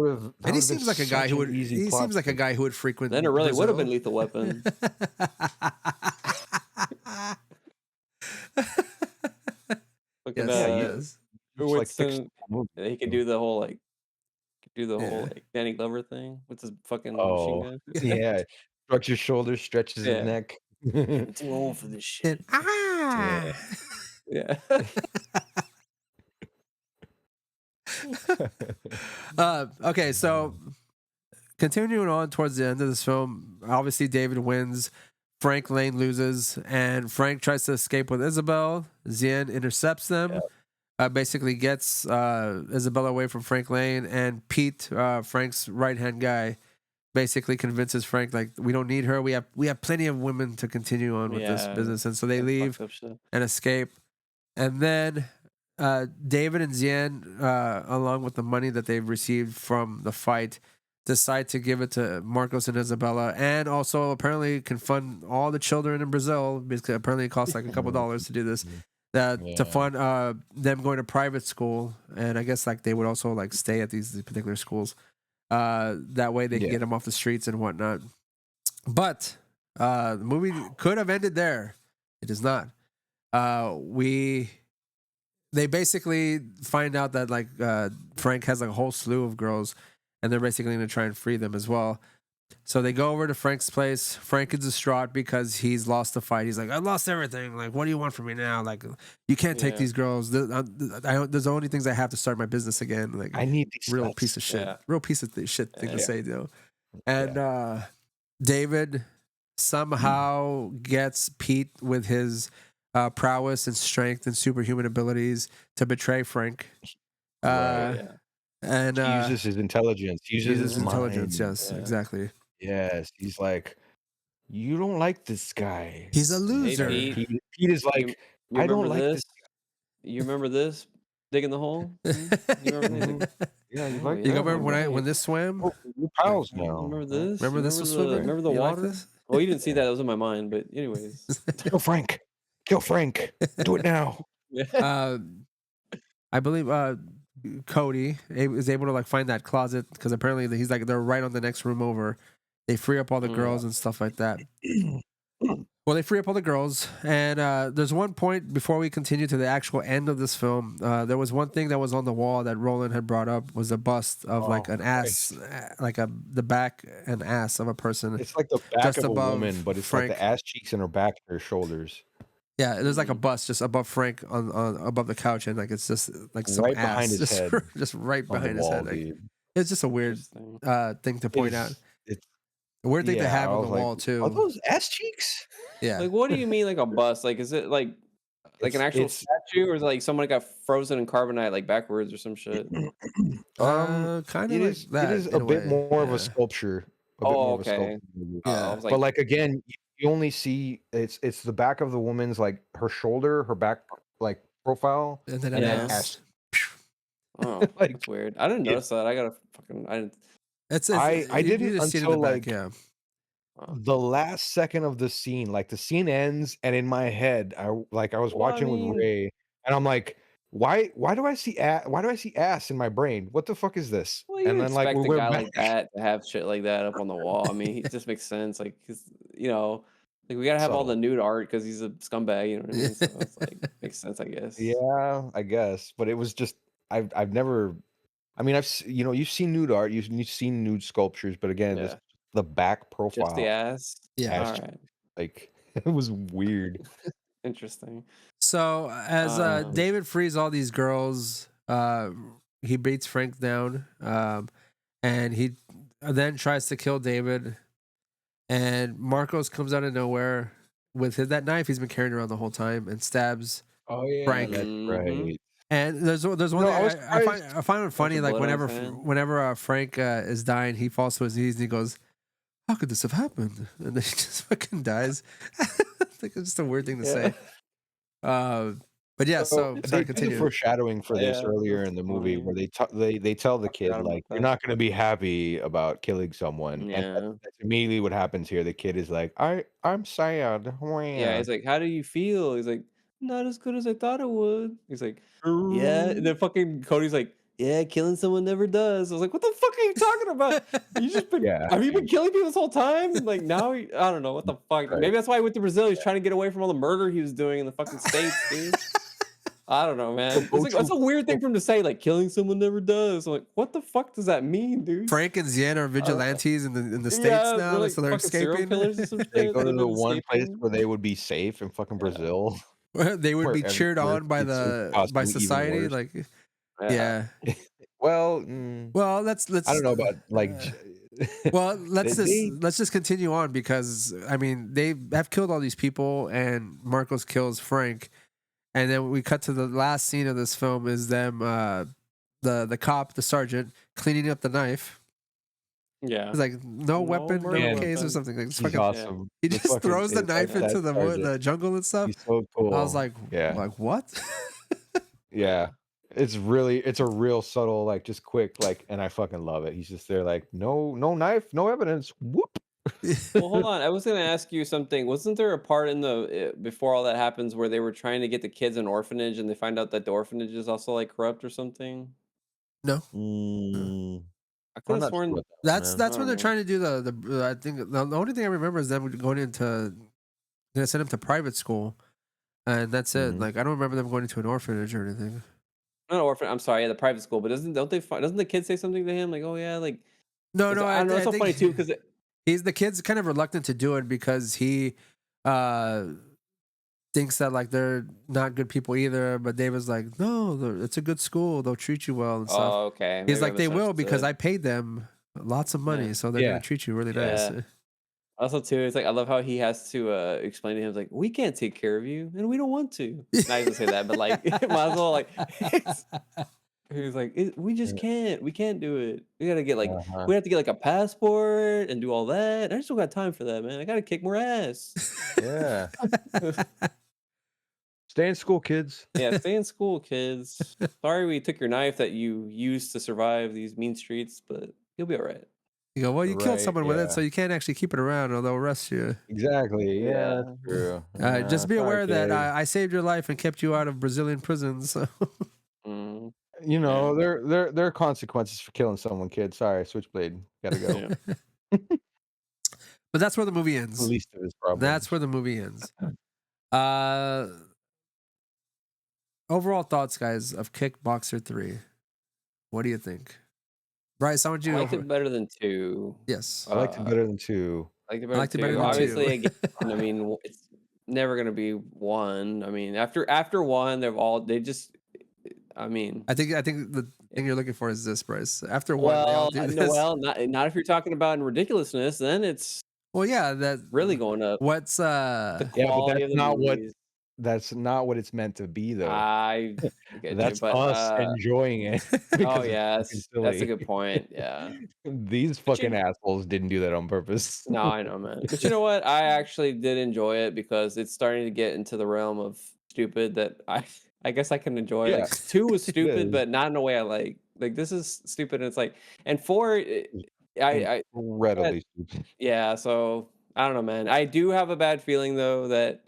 have. And he seems like a guy who would. He seems like a guy who would frequent. Then it really would have been Lethal Weapon. Look at that. Winston, he could do the whole Danny Glover thing with his fucking machine gun. Yeah, stretch his shoulders, stretches his neck. Too old for this shit. Yeah. Okay, so continuing on towards the end of this film, obviously David wins. Frank Lane loses, and Frank tries to escape with Isabel. Xian intercepts them. Basically gets Isabella away from Frank Lane, and Pete, Frank's right-hand guy, basically convinces Frank like we don't need her. We have plenty of women to continue on with this business, and so they leave and escape. And then David and Xian, along with the money that they've received from the fight, decide to give it to Marcos and Isabella, and also apparently can fund all the children in Brazil because apparently it costs like a couple dollars to do this. To fund them going to private school, and I guess like they would also like stay at these particular schools. That way they can get them off the streets and whatnot. But the movie could have ended there. It does not. They basically find out that like Frank has like a whole slew of girls, and they're basically going to try and free them as well. So they go over to Frank's place. Frank is distraught because he's lost the fight. He's like, I lost everything. Like, what do you want from me now? Like, you can't take these girls. There's the only things I have to start my business again. Like, I need these real nuts. piece of shit. Real piece of shit thing to say, though. And David somehow gets Pete with his prowess and strength and superhuman abilities to betray Frank. And he uses his intelligence. He uses his intelligence. Yes, exactly. Yes, he's like, you don't like this guy. He's a loser. Pete is like, I don't like this. You remember this? Digging the hole? You remember this? Yeah, you Oh, like You yeah, that? remember right. when this swam? Oh, we're pals now. Remember right? this? Remember this was swimming? Remember the You like water? this? Well, you didn't see that. It was in my mind. But anyways. Kill Frank. Kill Frank. Do it now. Yeah. I believe Cody is able to like find that closet because apparently he's like they're right on the next room over. They free up all the girls and stuff like that. Well, they free up all the girls, and there's one point before we continue to the actual end of this film. There was one thing that was on the wall that Roland had brought up was a bust of like an ass, like the back and ass of a person. It's like the back Just of a above woman, but it's Frank. like the ass cheeks and her back and her shoulders. Yeah, there's like a bust just above Frank on above the couch, and like it's just like some Right ass behind his just, head just right on the behind his wall, head. Like, dude. it's just a weird thing to point out. It's A weird thing to yeah, have I on the was like, wall too. Are those ass cheeks? Yeah. Like, what do you mean, like a bust? Like, is it like an actual It's statue, or is it like someone got frozen in carbonite, like backwards or some shit? Kind of it like is that. it is in a bit way. more of Yeah. a sculpture. A bit Oh, more of a okay. sculpture movie. I Yeah. was like, But like again, you only see it's the back of the woman's like her shoulder, her back like profile, And then and Yeah. then ass. oh, like that's weird. I didn't notice that. I gotta fucking. I didn't. I you didn't just see it in until the back, like yeah. the last second of the scene. Like the scene ends, and in my head, I was Well, I watching mean, with Ray, and I'm like, why do I see ass in my brain? What the fuck is this? well, you And would then like expect we a went guy back. like that to have shit like that up on the wall. I mean, it just makes sense. Like, 'cause, you know, like we gotta have all the Subtle. nude art because he's a scumbag. You know what I mean? So it's like makes sense, I guess. Yeah, I guess, but it was just I've never. I mean, you've seen nude art, you've seen nude sculptures, but again, Yeah. the back Just the profile, ass. Yeah. ass All cheek, right. like it was weird. Interesting. So as David frees all these girls, he beats Frank down, and he then tries to kill David. And Marcos comes out of nowhere with that knife he's been carrying around the whole time and stabs Oh yeah, Frank. that's right. And there's one thing I find it funny, like whenever Frank is dying, he falls to his knees and he goes, "How could this have happened?" And then he just fucking dies. I think it's just a weird thing to say. But yeah, so they sorry, did the continue. foreshadowing for this earlier in the movie funny. where they tell the kid forgot about like you're that. not going to be happy about killing someone, and Yeah. that's immediately what happens here. The kid is like, I'm sad. Yeah, he's like, "How do you feel?" He's like, "Not as good as I thought it would." He's like, "Yeah." And then fucking Cody's like, "Yeah, killing someone never does." I was like, "What the fuck are you talking about? You just been Yeah. have you been killing people this whole time?" Like now I don't know what the fuck. Right. Maybe that's why he went to Brazil. He's trying to get away from all the murder he was doing in the fucking States, dude. I don't know, man. It's like that's a weird thing for him to say, like killing someone never does. I'm like, what the fuck does that mean, dude? Frank and Xian are vigilantes in the states Yeah, now, like so they're fucking serial escaping. killers or some They shit. go to They've the been one place escaping. where they would be safe in fucking Brazil. They would be where cheered where on by it's by possibly even society, worse. like yeah. Well, Well, let's I don't know about like. well, let's they- just continue on because I mean they have killed all these people and Marcos kills Frank, and then we cut to the last scene of this film is them the cop, the sergeant, cleaning up the knife. Yeah. It's like no weapon, no murder case or weapon. something. Like, it's He's fucking, awesome. he The just fucking- throws the knife that into the sergeant. jungle and stuff. He's so cool. I was like, yeah, like what? yeah. It's a real subtle, like just quick, like, and I fucking love it. He's just there, like, no knife, no evidence. Whoop. Well, hold on. I was gonna ask you something. Wasn't there a part in the before all that happens where they were trying to get the kids an orphanage and they find out that the orphanage is also like corrupt or something? No, I could I'm have not sworn. sure about that, that's man. when they're know. trying to do the I think the only thing I remember is them going into they sent him to private school, and that's it. Mhm. Like I don't remember them going into an orphanage or anything. Not orphan. I'm sorry. Yeah, the private school. But doesn't the kid say something to him like, "Oh yeah, like." No, I don't know. It's so funny too because he's the kid's kind of reluctant to do it because he thinks that like they're not good people either. But David's like, no, it's a good school. They'll treat you well and stuff. oh okay. He's maybe I like, they will because misunderstood. I paid them lots of money, Yeah. so they're Yeah. gonna treat you really Yeah. nice. Also, too, it's like I love how he has to explain to him, like, we can't take care of you, and we don't want to. Not even say that, but like, might as well like. He's like, we just can't. We can't do it. We gotta get like, we have to get like a passport and do all that. I just don't got time for that, man. I gotta kick more ass. Yeah. Stay in school, kids. Yeah, stay in school, kids. Sorry we took your knife that you used to survive these mean streets, but you'll be all right. You go, well, you killed Right, someone with it, yeah. so you can't actually keep it around, or they'll arrest you. Exactly. Yeah, Yeah. that's true. Just be Sorry, aware that kid. I saved your life and kept you out of Brazilian prisons. So. Mm, You know, there are consequences for killing someone, kid. Sorry, Switchblade. Gotta go. yeah. But that's where the movie ends. Least of his problems. That's where the movie ends. Overall thoughts, guys, of Kickboxer 3. What do you think? Bryce, I want you I to liked it better than 2. Yes. I liked it better than 2. I liked it I better liked it than better 2. than Obviously, 2. again, I mean, it's never gonna be 1. I mean, after 1, I mean, I think the thing you're looking for is this, Bryce. After one, they all well, do no, this. well, not if you're talking about in ridiculousness, then it's Well, yeah, that really going up. what's The Yeah, but quality of the movies. that's not what it's meant to be, though. I get you, That's but us enjoying it. oh because it's yeah, fucking that's a silly. good point. Yeah. These But fucking assholes didn't do that on purpose. No, I know, man. But you know what? I actually did enjoy it because it's starting to get into the realm of stupid that I guess I can enjoy. Yeah, Like 2 was it stupid, is. but not in a way I like. Like this is stupid, and it's like, and 4, I Incredibly stupid. yeah. So I don't know, man. I do have a bad feeling though that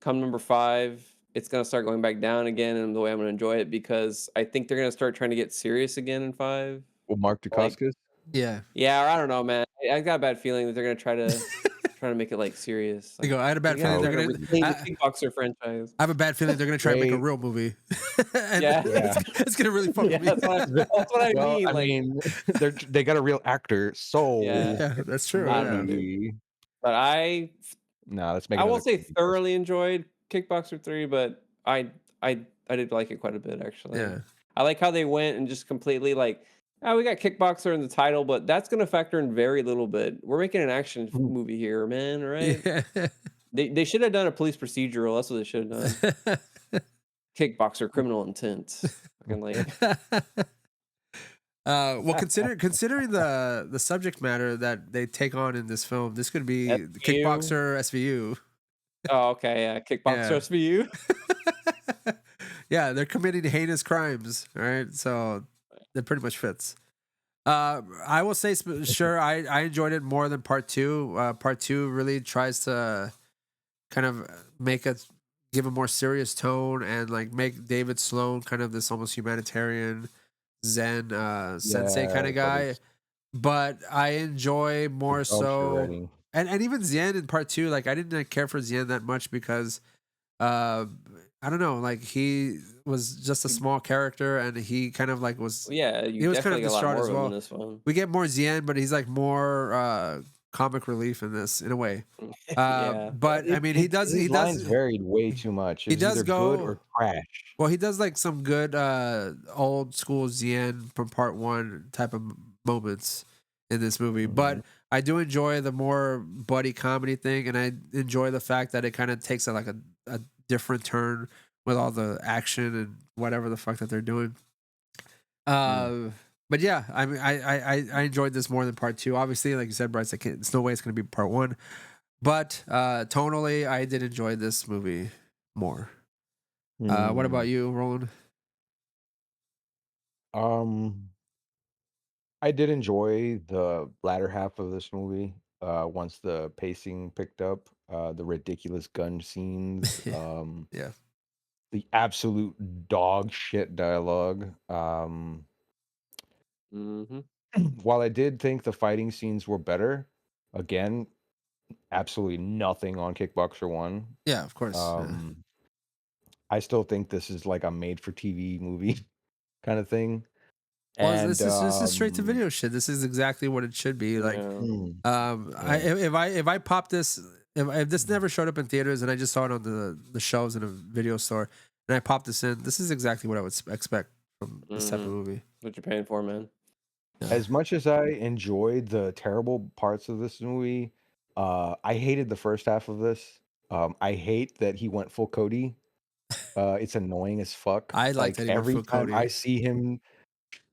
come number 5, it's gonna start going back down again, and the way I'm gonna enjoy it because I think they're gonna start trying to get serious again in 5. Well, Mark Like, Dacascos? yeah. yeah, or I don't know, man. I got a bad feeling that they're gonna try to make it like serious. You Like, go, I had a bad feeling they're gonna retain the Kickboxer franchise. I have a bad feeling they're gonna try and make a real movie. And Yeah. it's gonna really fuck Yeah, me. that's what I Well, mean. I Like, mean, they got a real actor, so Yeah. Yeah, that's true. I Yeah. don't know, dude. maybe. but I Let's make. I won't say another thoroughly enjoyed Kickboxer 3, but I did like it quite a bit actually. Yeah. I like how they went and just completely like, oh, we got Kickboxer in the title, but that's gonna factor in very little bit. We're making an action movie here, man. All right. Yeah. They should have done a police procedural. That's what they should have done. Kickboxer, criminal intent. Fucking like, well, considering the subject matter that they take on in this film, this could be SVU. Kickboxer SVU. oh, okay, yeah, Kickboxer SVU. Yeah, they're committing heinous crimes. All right, so that pretty much fits. I will say, sure, I enjoyed it more than part 2. Part 2 really tries to kind of give a more serious tone and like make David Sloane kind of this almost humanitarian Zen sensei kind of guy. But I enjoy more so, and even Xian in part 2, like I didn't care for Xian that much because I don't know, like he was just a small character and he kind of like was he was definitely kind of got a lot distraught more as of him well. in this one. We get more Xian, but he's like more comic relief in this in a way. Yeah. But I mean, he does lines varied way too much. He does either go good or trash. Well, he does like some good old school Xian from part 1 type of moments in this movie. But I do enjoy the more buddy comedy thing, and I enjoy the fact that it kind of takes a different turn with all the action and whatever the fuck that they're doing. But yeah, I mean, I enjoyed this more than part 2. Obviously, like you said, Bryce, there's no way it's going to be part 1. But tonally, I did enjoy this movie more. What about you, Roland? I did enjoy the latter half of this movie. Once the pacing picked up, the ridiculous gun scenes, Yeah. the absolute dog shit dialogue. While I did think the fighting scenes were better, again, absolutely nothing on Kickboxer 1. Yeah, of course. I still think this is like a made-for-TV movie kind of thing. Well, And this is straight to video shit. This is exactly what it should be. Like, if I pop this, if this never showed up in theaters and I just saw it on the shelves in a video store and I popped this in, this is exactly what I would expect from this type of movie. What you're paying for, man. As much as I enjoyed the terrible parts of this movie, I hated the first half of this. I hate that he went full Cody. It's annoying as fuck. I like that he went every full time Cody. I see him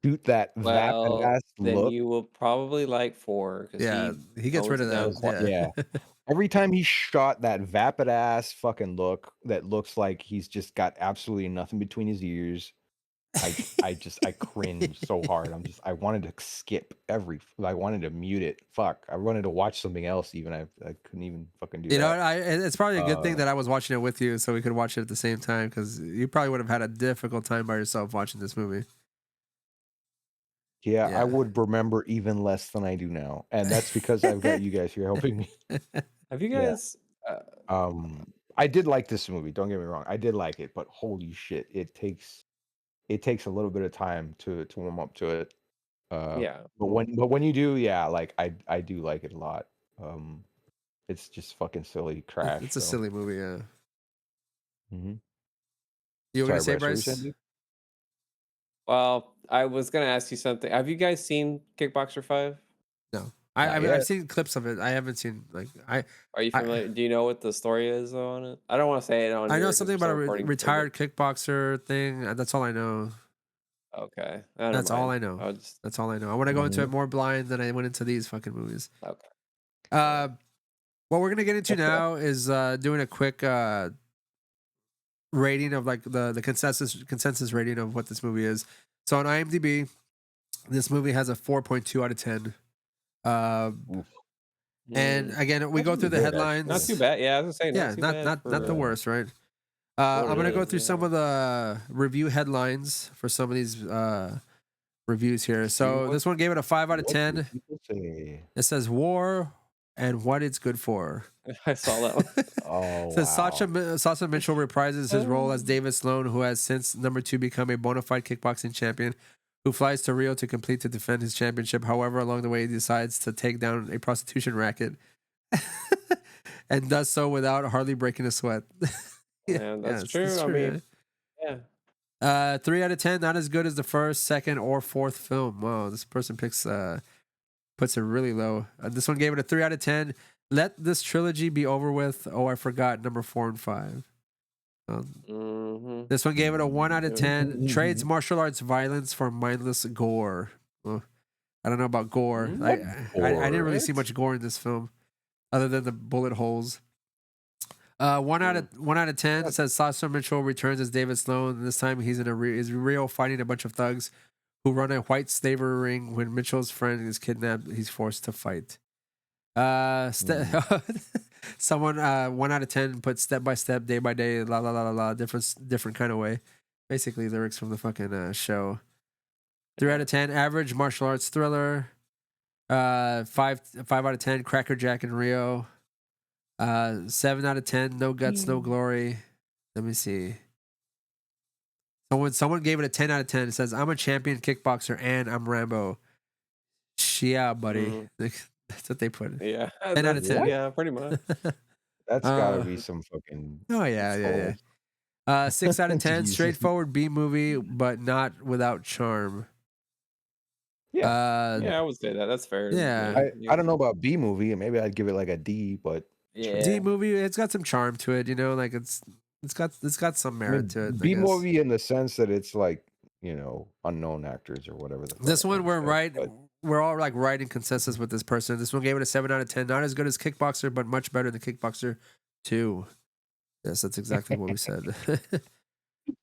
shoot that Well, ass then look. you will probably like 4. Yeah, he gets rid of that. Yeah. Every time he shot that vapid ass fucking look that looks like he's just got absolutely nothing between his ears, I cringe so hard. I wanted to skip I wanted to mute it. Fuck. I wanted to watch something else even. I couldn't even fucking do You know, that. it's probably a good thing that I was watching it with you, so we could watch it at the same time, because you probably would have had a difficult time by yourself watching this movie. Yeah, Yeah. I would remember even less than I do now, and that's because I've got you guys here helping me. Have you guys? I did like this movie. Don't get me wrong, I did like it, but holy shit, it takes a little bit of time to warm up to it. Yeah. But when you do, yeah, like I do like it a lot. It's just fucking silly trash. It's a silly movie, yeah. Mm-hmm. You were gonna say, Bryce, what were you Bryce? saying, dude? Well, I was gonna ask you something. Have you guys seen Kickboxer 5? No, Not I've yet. seen clips of it. I haven't seen Are you familiar? Do you know what the story is on it? I don't want to say it on. I know here 'cause something we're about a still recording, retired kickboxer thing. That's all I know. Okay, That's all I know. That's all I know. I want to go into it more blind than I went into these fucking movies. Okay. What we're gonna get into now is doing a quick rating of like the consensus rating of what this movie is. So on IMDb, this movie has a 4.2 out of 10. And again, we go through the headlines. Not too bad. Yeah, I was gonna say. Yeah, not the worst, right? I'm gonna go through some of the review headlines for some of these reviews here. So this one gave it a 5 out of 10. It says war and what it's good for. I saw that one. Oh, It says wow. Sasha Mitchell reprises his role as David Sloane, who has since number 2 become a bona fide kickboxing champion, who flies to Rio to compete to defend his championship. However, along the way, he decides to take down a prostitution racket and does so without hardly breaking a sweat. Yeah, that's true. I mean, yeah. 3 out of 10, not as good as the first, second, or fourth film. Wow, this person puts it really low. This one gave it a 3 out of 10. Let this trilogy be over with. Oh, I forgot number 4 and 5. This one gave it a 1 out of 10. Trades martial arts violence for mindless gore. Well, I don't know about gore. I didn't really see much gore in this film, other than the bullet holes. 1 out of 10 says Sasha Mitchell returns as David Sloane. And this time he's in Rio fighting a bunch of thugs who run a white slavery ring. When Mitchell's friend is kidnapped, he's forced to fight. Someone 1 out of 10 put step by step, day by day, la la la la la, different kind of way. Basically lyrics from the fucking show. 3 out of 10 average martial arts thriller. 5 out of 10 Cracker Jack in Rio. 7 out of 10 no guts, no glory. Let me see. Someone gave it a 10 out of 10. It says, I'm a champion kickboxer and I'm Rambo. Yeah, buddy. That's what they put. Yeah. 10 out of 10. Yeah, pretty much. That's gotta be some fucking. Oh, yeah. 6 out of 10, straightforward B movie, but not without charm. Yeah. Yeah, I would say that. That's fair. Yeah. I don't know about B movie. Maybe I'd give it like a D, but D movie, it's got some charm to it, you know, like it's got some merit to it. B movie in the sense that it's like, you know, unknown actors or whatever. This one we're all like right in consensus with this person. This one gave it a 7 out of 10. Not as good as Kickboxer, but much better than Kickboxer 2. Yes, that's exactly what we said.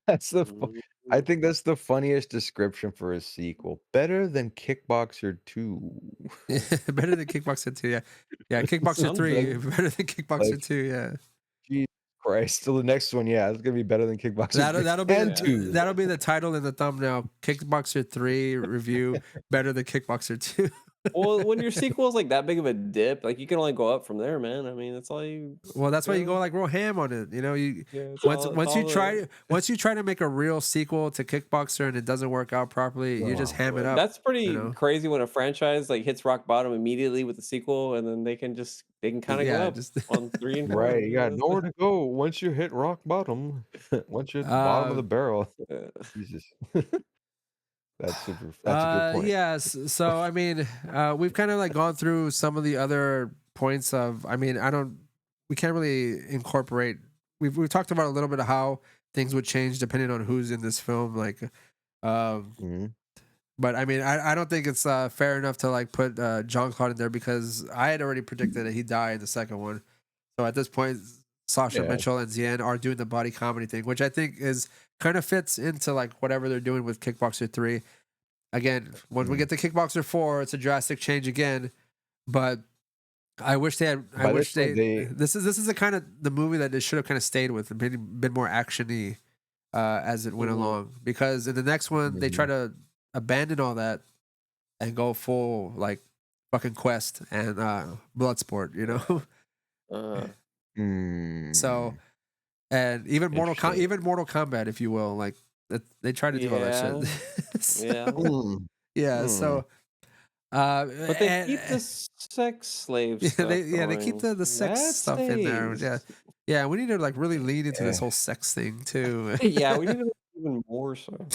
I think that's the funniest description for a sequel. Better than Kickboxer 2. Better than Kickboxer 2, yeah. Yeah, Kickboxer 3, better than Kickboxer 2, yeah. Jesus Christ. So the next one, yeah, it's gonna be better than Kickboxer 2. That'll be the title in the thumbnail. Kickboxer 3 review, better than Kickboxer 2. Well, when your sequel is like that big of a dip, like you can only go up from there, man. I mean, that's all you. Well, that's why you go like real ham on it. You know, once you try to make a real sequel to Kickboxer and it doesn't work out properly, you just ham it up. That's pretty crazy when a franchise like hits rock bottom immediately with the sequel, and then they can kind of go up on 3 and 4. Right, you got nowhere to go once you hit rock bottom. Once you're at the bottom of the barrel. Jesus. That's a good point. Yes. So I mean, we've kind of like gone through some of the other points of. I mean, we can't really incorporate. We've talked about a little bit of how things would change depending on who's in this film, like. But But I mean, I don't think it's fair enough to like put Jean-Claude in there because I had already predicted that he died in the second one. So at this point, Sasha Mitchell and Xian are doing the body comedy thing, which I think is kind of fits into like whatever they're doing with Kickboxer 3. Again, when we get to Kickboxer 4, it's a drastic change again. But I wish they had. I wish they. This is the kind of the movie that they should have kind of stayed with and been more actiony as it went along. Because in the next one, they try to abandon all that and go full like fucking quest and blood sport, you know. So, and even Mortal Kombat, if you will, like they try to do all that shit. Yeah. So, but they keep the sex slaves. They keep the sex stuff in there. Yeah. We need to like really lean into this whole sex thing too. Yeah, we need to even more so.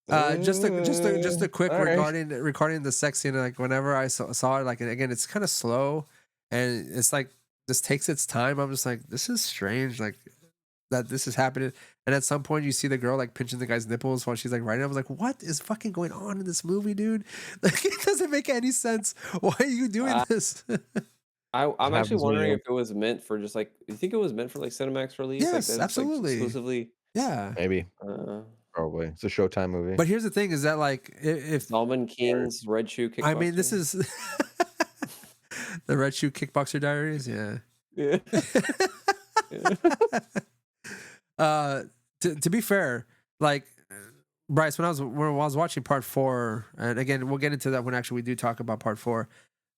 Just a quick regarding the sex scene. Like whenever I saw it, like again, it's kind of slow, and it's like this takes its time. I'm just like, this is strange, like that this is happening. And at some point, you see the girl like pinching the guy's nipples while she's like writing. I was like, what is fucking going on in this movie, dude? Like it doesn't make any sense. Why are you doing this? I'm actually wondering if it was meant for just like. You think it was meant for like Cinemax release? Yes, like, absolutely. Like, exclusively. Yeah, maybe. Probably it's a Showtime movie. But here's the thing: is that like if Salman King's Red Shoe Kickboxer. I mean, this is the Red Shoe Kickboxer Diaries. Yeah. To be fair, like Bryce, when I was watching part 4, and again we'll get into that when actually we do talk about part 4,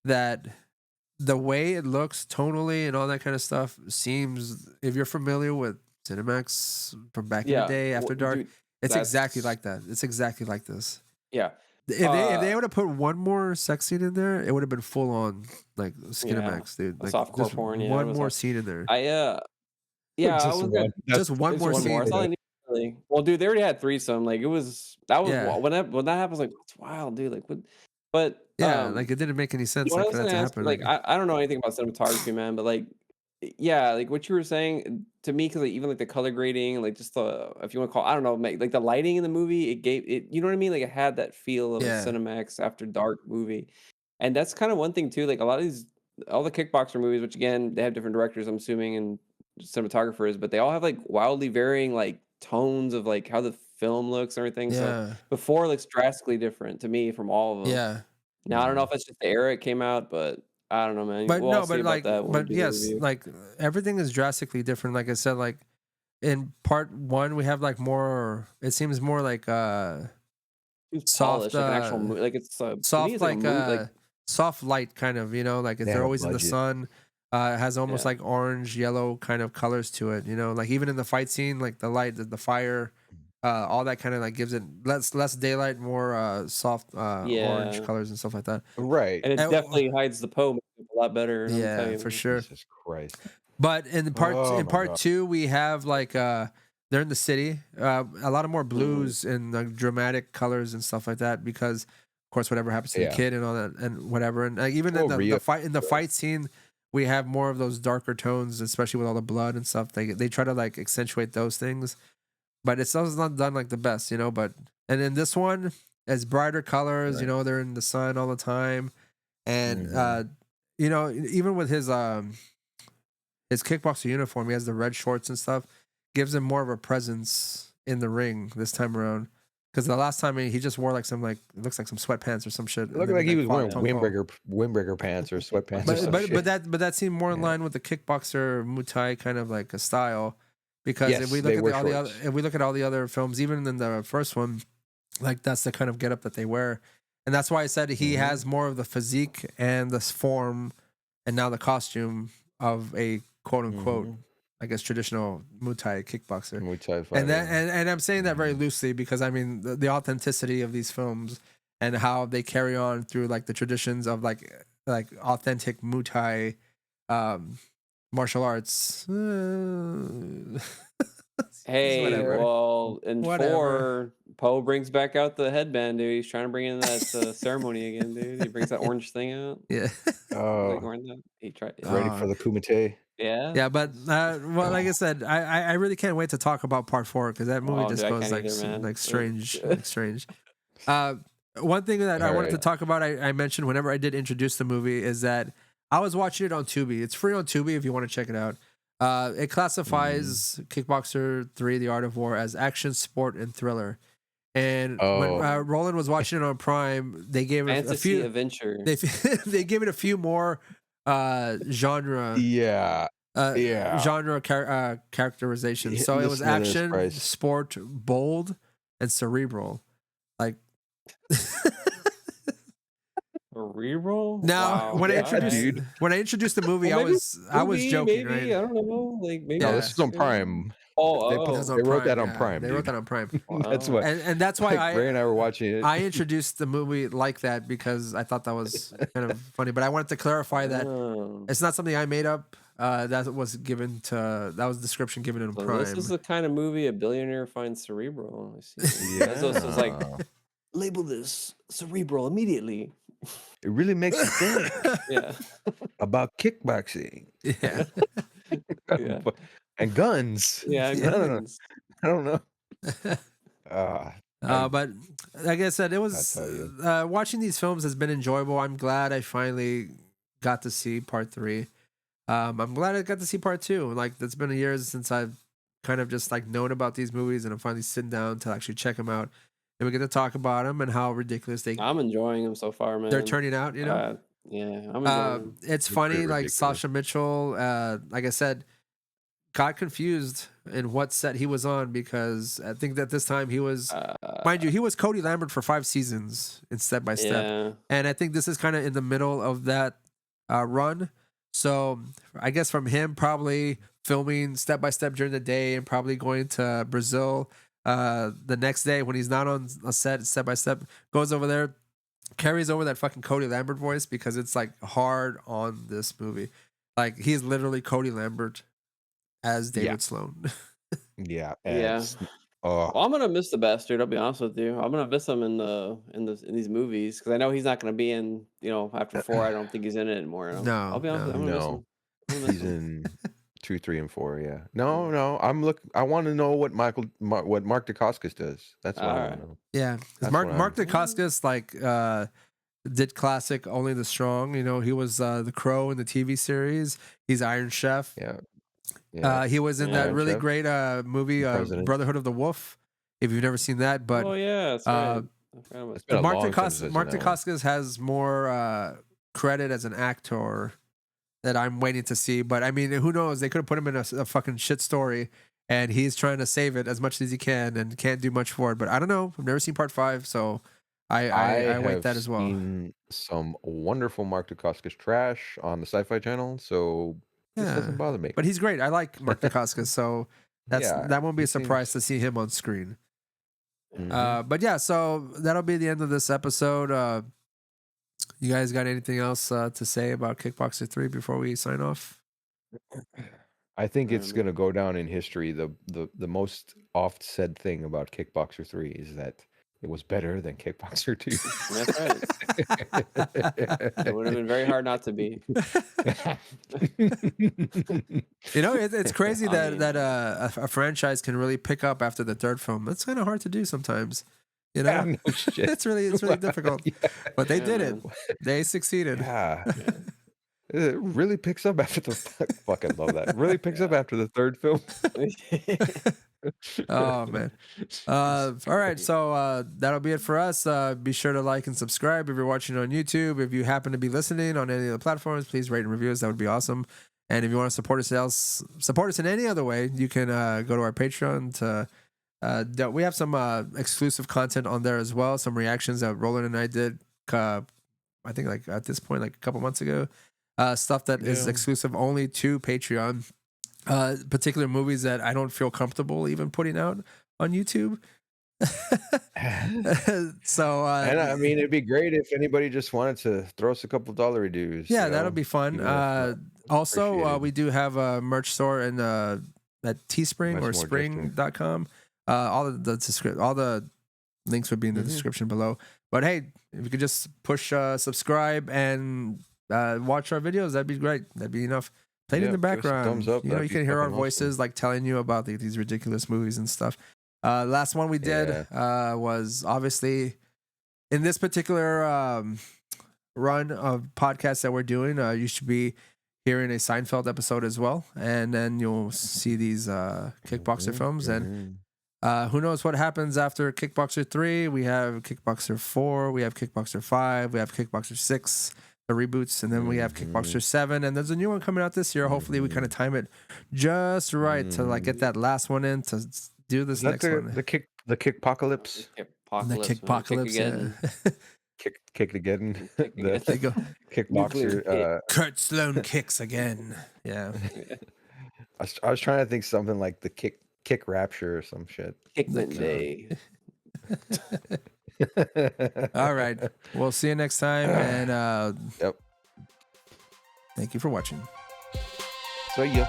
that the way it looks tonally and all that kind of stuff seems, if you're familiar with Cinemax from back in the day, After Dark, dude, it's exactly like that. It's exactly like this. Yeah. If they would have put one more sex scene in there, it would have been full on like Cinemax, dude. Like softcore porn. One more scene in there. Just one more scene. That's all I need, really. Well, dude, they already had threesome. Like when that happens, like it's wild, dude. Like what? But like it didn't make any sense like, for that to happen. Like I don't know anything about cinematography, man, but like like what you were saying to me, because like, even like the color grading, like just the, if you want to call, I don't know, like the lighting in the movie, it gave it, you know what I mean? Like it had that feel of a Cinemax After Dark movie, and that's kind of one thing too. Like a lot of all the Kickboxer movies, which again they have different directors, I'm assuming, and cinematographers, but they all have like wildly varying like tones of like how the film looks and everything. So before looks drastically different to me from all of them. Yeah. Now I don't know if it's just the era it came out, but I don't know, man. But but yes, like everything is drastically different. Like I said, like in part 1, we have like more. It seems more like soft, like an actual like it's soft, like soft light kind of. You know, like if they're always in the sun. It has almost like orange, yellow kind of colors to it. You know, like even in the fight scene, like the light, the fire, all that kind of like gives it less daylight, more soft orange colors and stuff like that. Right, and it definitely hides the Poe a lot better. Yeah, for sure. Jesus Christ. But in part 2, we have like they're in the city, a lot of more blues and like dramatic colors and stuff like that because, of course, whatever happens to the kid and all that and whatever, and even in the fight scene. We have more of those darker tones, especially with all the blood and stuff. They try to like accentuate those things, but it's always not done like the best, you know. But and in this one, it's brighter colors. You know, they're in the sun all the time, and you know, even with his kickboxer uniform, he has the red shorts and stuff. Gives him more of a presence in the ring this time around. Because the last time he just wore like some it looks like some sweatpants or some shit. It looked like he was wearing windbreaker pants or sweatpants. But that seemed more in line with the kickboxer Muay Thai kind of like a style. Because if we look at all the other films, even in the first one, like that's the kind of getup that they wear, and that's why I said he has more of the physique and the form, and now the costume of a quote unquote. I guess traditional Muay Thai kickboxer. Muay Thai fighter. And I'm saying that very loosely because I mean the authenticity of these films and how they carry on through like the traditions of like authentic Muay Thai martial arts. Hey, well, in 4, Poe brings back out the headband, dude. He's trying to bring in that ceremony again, dude. He brings that orange thing out. Yeah. He tried. Ready for the kumite. Yeah, but well, like I said, I really can't wait to talk about part 4 because that movie just goes like strange. One thing that I wanted to Alright. talk about, I mentioned whenever I did introduce the movie, is that I was watching it on Tubi. It's free on Tubi if you want to check it out. It classifies Kickboxer 3: The Art of War as action, sport, and thriller. And when Oh. Roland was watching it on Prime, they gave it a Fantasy few. adventure. They gave it a few more genre Yeah. Yeah. genre characterizations. So it was Listen to this, action, Bryce. sport, bold, and cerebral. Like Reroll. now, Wow. when I Yeah, introduced dude. when I introduced the movie, Well, maybe I was movie, joking, maybe, right? I don't know. Like maybe. No, Yeah. this is on Prime. Oh, They oh. put- That's on They wrote Prime, that on yeah. Prime, They wrote dude. that on Prime, That's Wow. what. and that's why Like, Ray and I were watching it. I introduced the movie like that because I thought that was kind of funny. But I wanted to clarify that Oh. it's not something I made up. That was description given in So Prime. this is the kind of movie a billionaire finds cerebral. I see. Bezos was like, label this cerebral immediately. It really makes you think Yeah. about kickboxing yeah. Yeah. and guns. Yeah. I don't know. guns. I don't know. But like I said, it was tell you. watching these films has been enjoyable. I'm glad I finally got to see part 3. I'm glad I got to see part 2. Like it's been a year since I've kind of just like known about these movies, and I'm finally sitting down to actually check them out, and we get to talk about them and how ridiculous I'm enjoying them so far, man. they're turning out. You know, Yeah, I'm enjoying them. it's They're funny. pretty Like ridiculous. Sasha Mitchell, like I said, got confused in what set he was on because I think that this time he was, mind you, he was Cody Lambert for 5 seasons in Step by Step, Yeah. and I think this is kind of in the middle of that run. So I guess from him probably filming Step by Step during the day and probably going to Brazil the next day when he's not on a set, Step by Step, goes over there, carries over that fucking Cody Lambert voice because it's like hard on this movie. Like he's literally Cody Lambert as David Sloane. Yeah. Yeah. Well, I'm gonna miss the bastard. I'll be honest with you. I'm gonna miss him in these movies because I know he's not gonna be in. After 4, I don't think he's in it anymore. No, I'll be honest. With you, I'm gonna miss him. No. I'm gonna miss He's him. in 2, 3, and 4. Yeah. No. I want to know what Mark Dacascos does. That's what I want Alright. to know. Yeah, 'cause That's Mark what Mark Dacascos did classic Only the Strong. He was the Crow in the TV series. He's Iron Chef. Yeah. Yeah. He was in Yeah. that Iron really Chef. great movie President. Brotherhood of the Wolf. If you've never seen that, but Oh yeah, that's right. I forgot about It's been a Mark long time since I've seen Mark that one. Dacascos has more credit as an actor that I'm waiting to see. But I mean, who knows? They could have put him in a fucking shit story, and he's trying to save it as much as he can and can't do much for it. But I don't know. I've never seen part 5, so I wait have that as well. seen some wonderful Mark Dacascos trash on the Sci-Fi Channel, so this doesn't bother me. But he's great. I like Mark Dacascos, so that won't be a he seems- surprise to see him on screen. Mhm. But yeah, so that'll be the end of this episode. You guys got anything else to say about Kickboxer 3 before we sign off? I think it's going to go down in history. The most oft said thing about Kickboxer 3 is that it was better than Kickboxer 2. That's right. It would have been very hard not to be. It's crazy I that mean- that a franchise can really pick up after the 3rd film. That's kind of hard to do sometimes. Yeah, no shit. it's really difficult. Yeah. But they Yeah, did it. man. They succeeded. Yeah. It really picks up after the fucking love that. It really picks up after the 3rd film. Oh man. All right, so that'll be it for us. Be sure to like and subscribe if you're watching on YouTube. If you happen to be listening on any of the platforms, please rate and review us. That would be awesome. And if you want to support us in any other way, you can go to our Patreon to we have some exclusive content on there as well. Some reactions that Roland and I did I think like at this point, like a couple months ago. Stuff that is exclusive only to Patreon. Particular movies that I don't feel comfortable even putting out on YouTube. So And I mean, it'd be great if anybody just wanted to throw us a couple dollar dues. yeah, you that'll know? be fun. Even if, Also, appreciated. we do have a merch store in at Teespring Much or more spring.com. All the links would be in the description below. But hey, if you could just push subscribe and watch our videos, that'd be great. That'd be enough. Play it in the Yeah, give us a background. thumbs up. You That'd be can hear our fucking awesome. voices like telling you about these ridiculous movies and stuff. Last one we did was obviously in this particular run of podcasts that we're doing, you should be hearing a Seinfeld episode as well, and then you'll see these Kickboxer films, and who knows what happens after Kickboxer 3. We have Kickboxer 4, we have Kickboxer 5, we have Kickboxer 6, the reboots, and then we have Kickboxer 7, and there's a new one coming out this year. Hopefully we kind of time it just right to like get that last one in to do this next one. The Kickpocalypse. The Kickpocalypse. Kick again. There you go. Kickboxer. Kurt Sloane kicks again. Yeah. I was trying to think something like the Kick Rapture or some shit. Kick Day. All right. We'll see you next time. And yep. Thank you for watching. So yeah.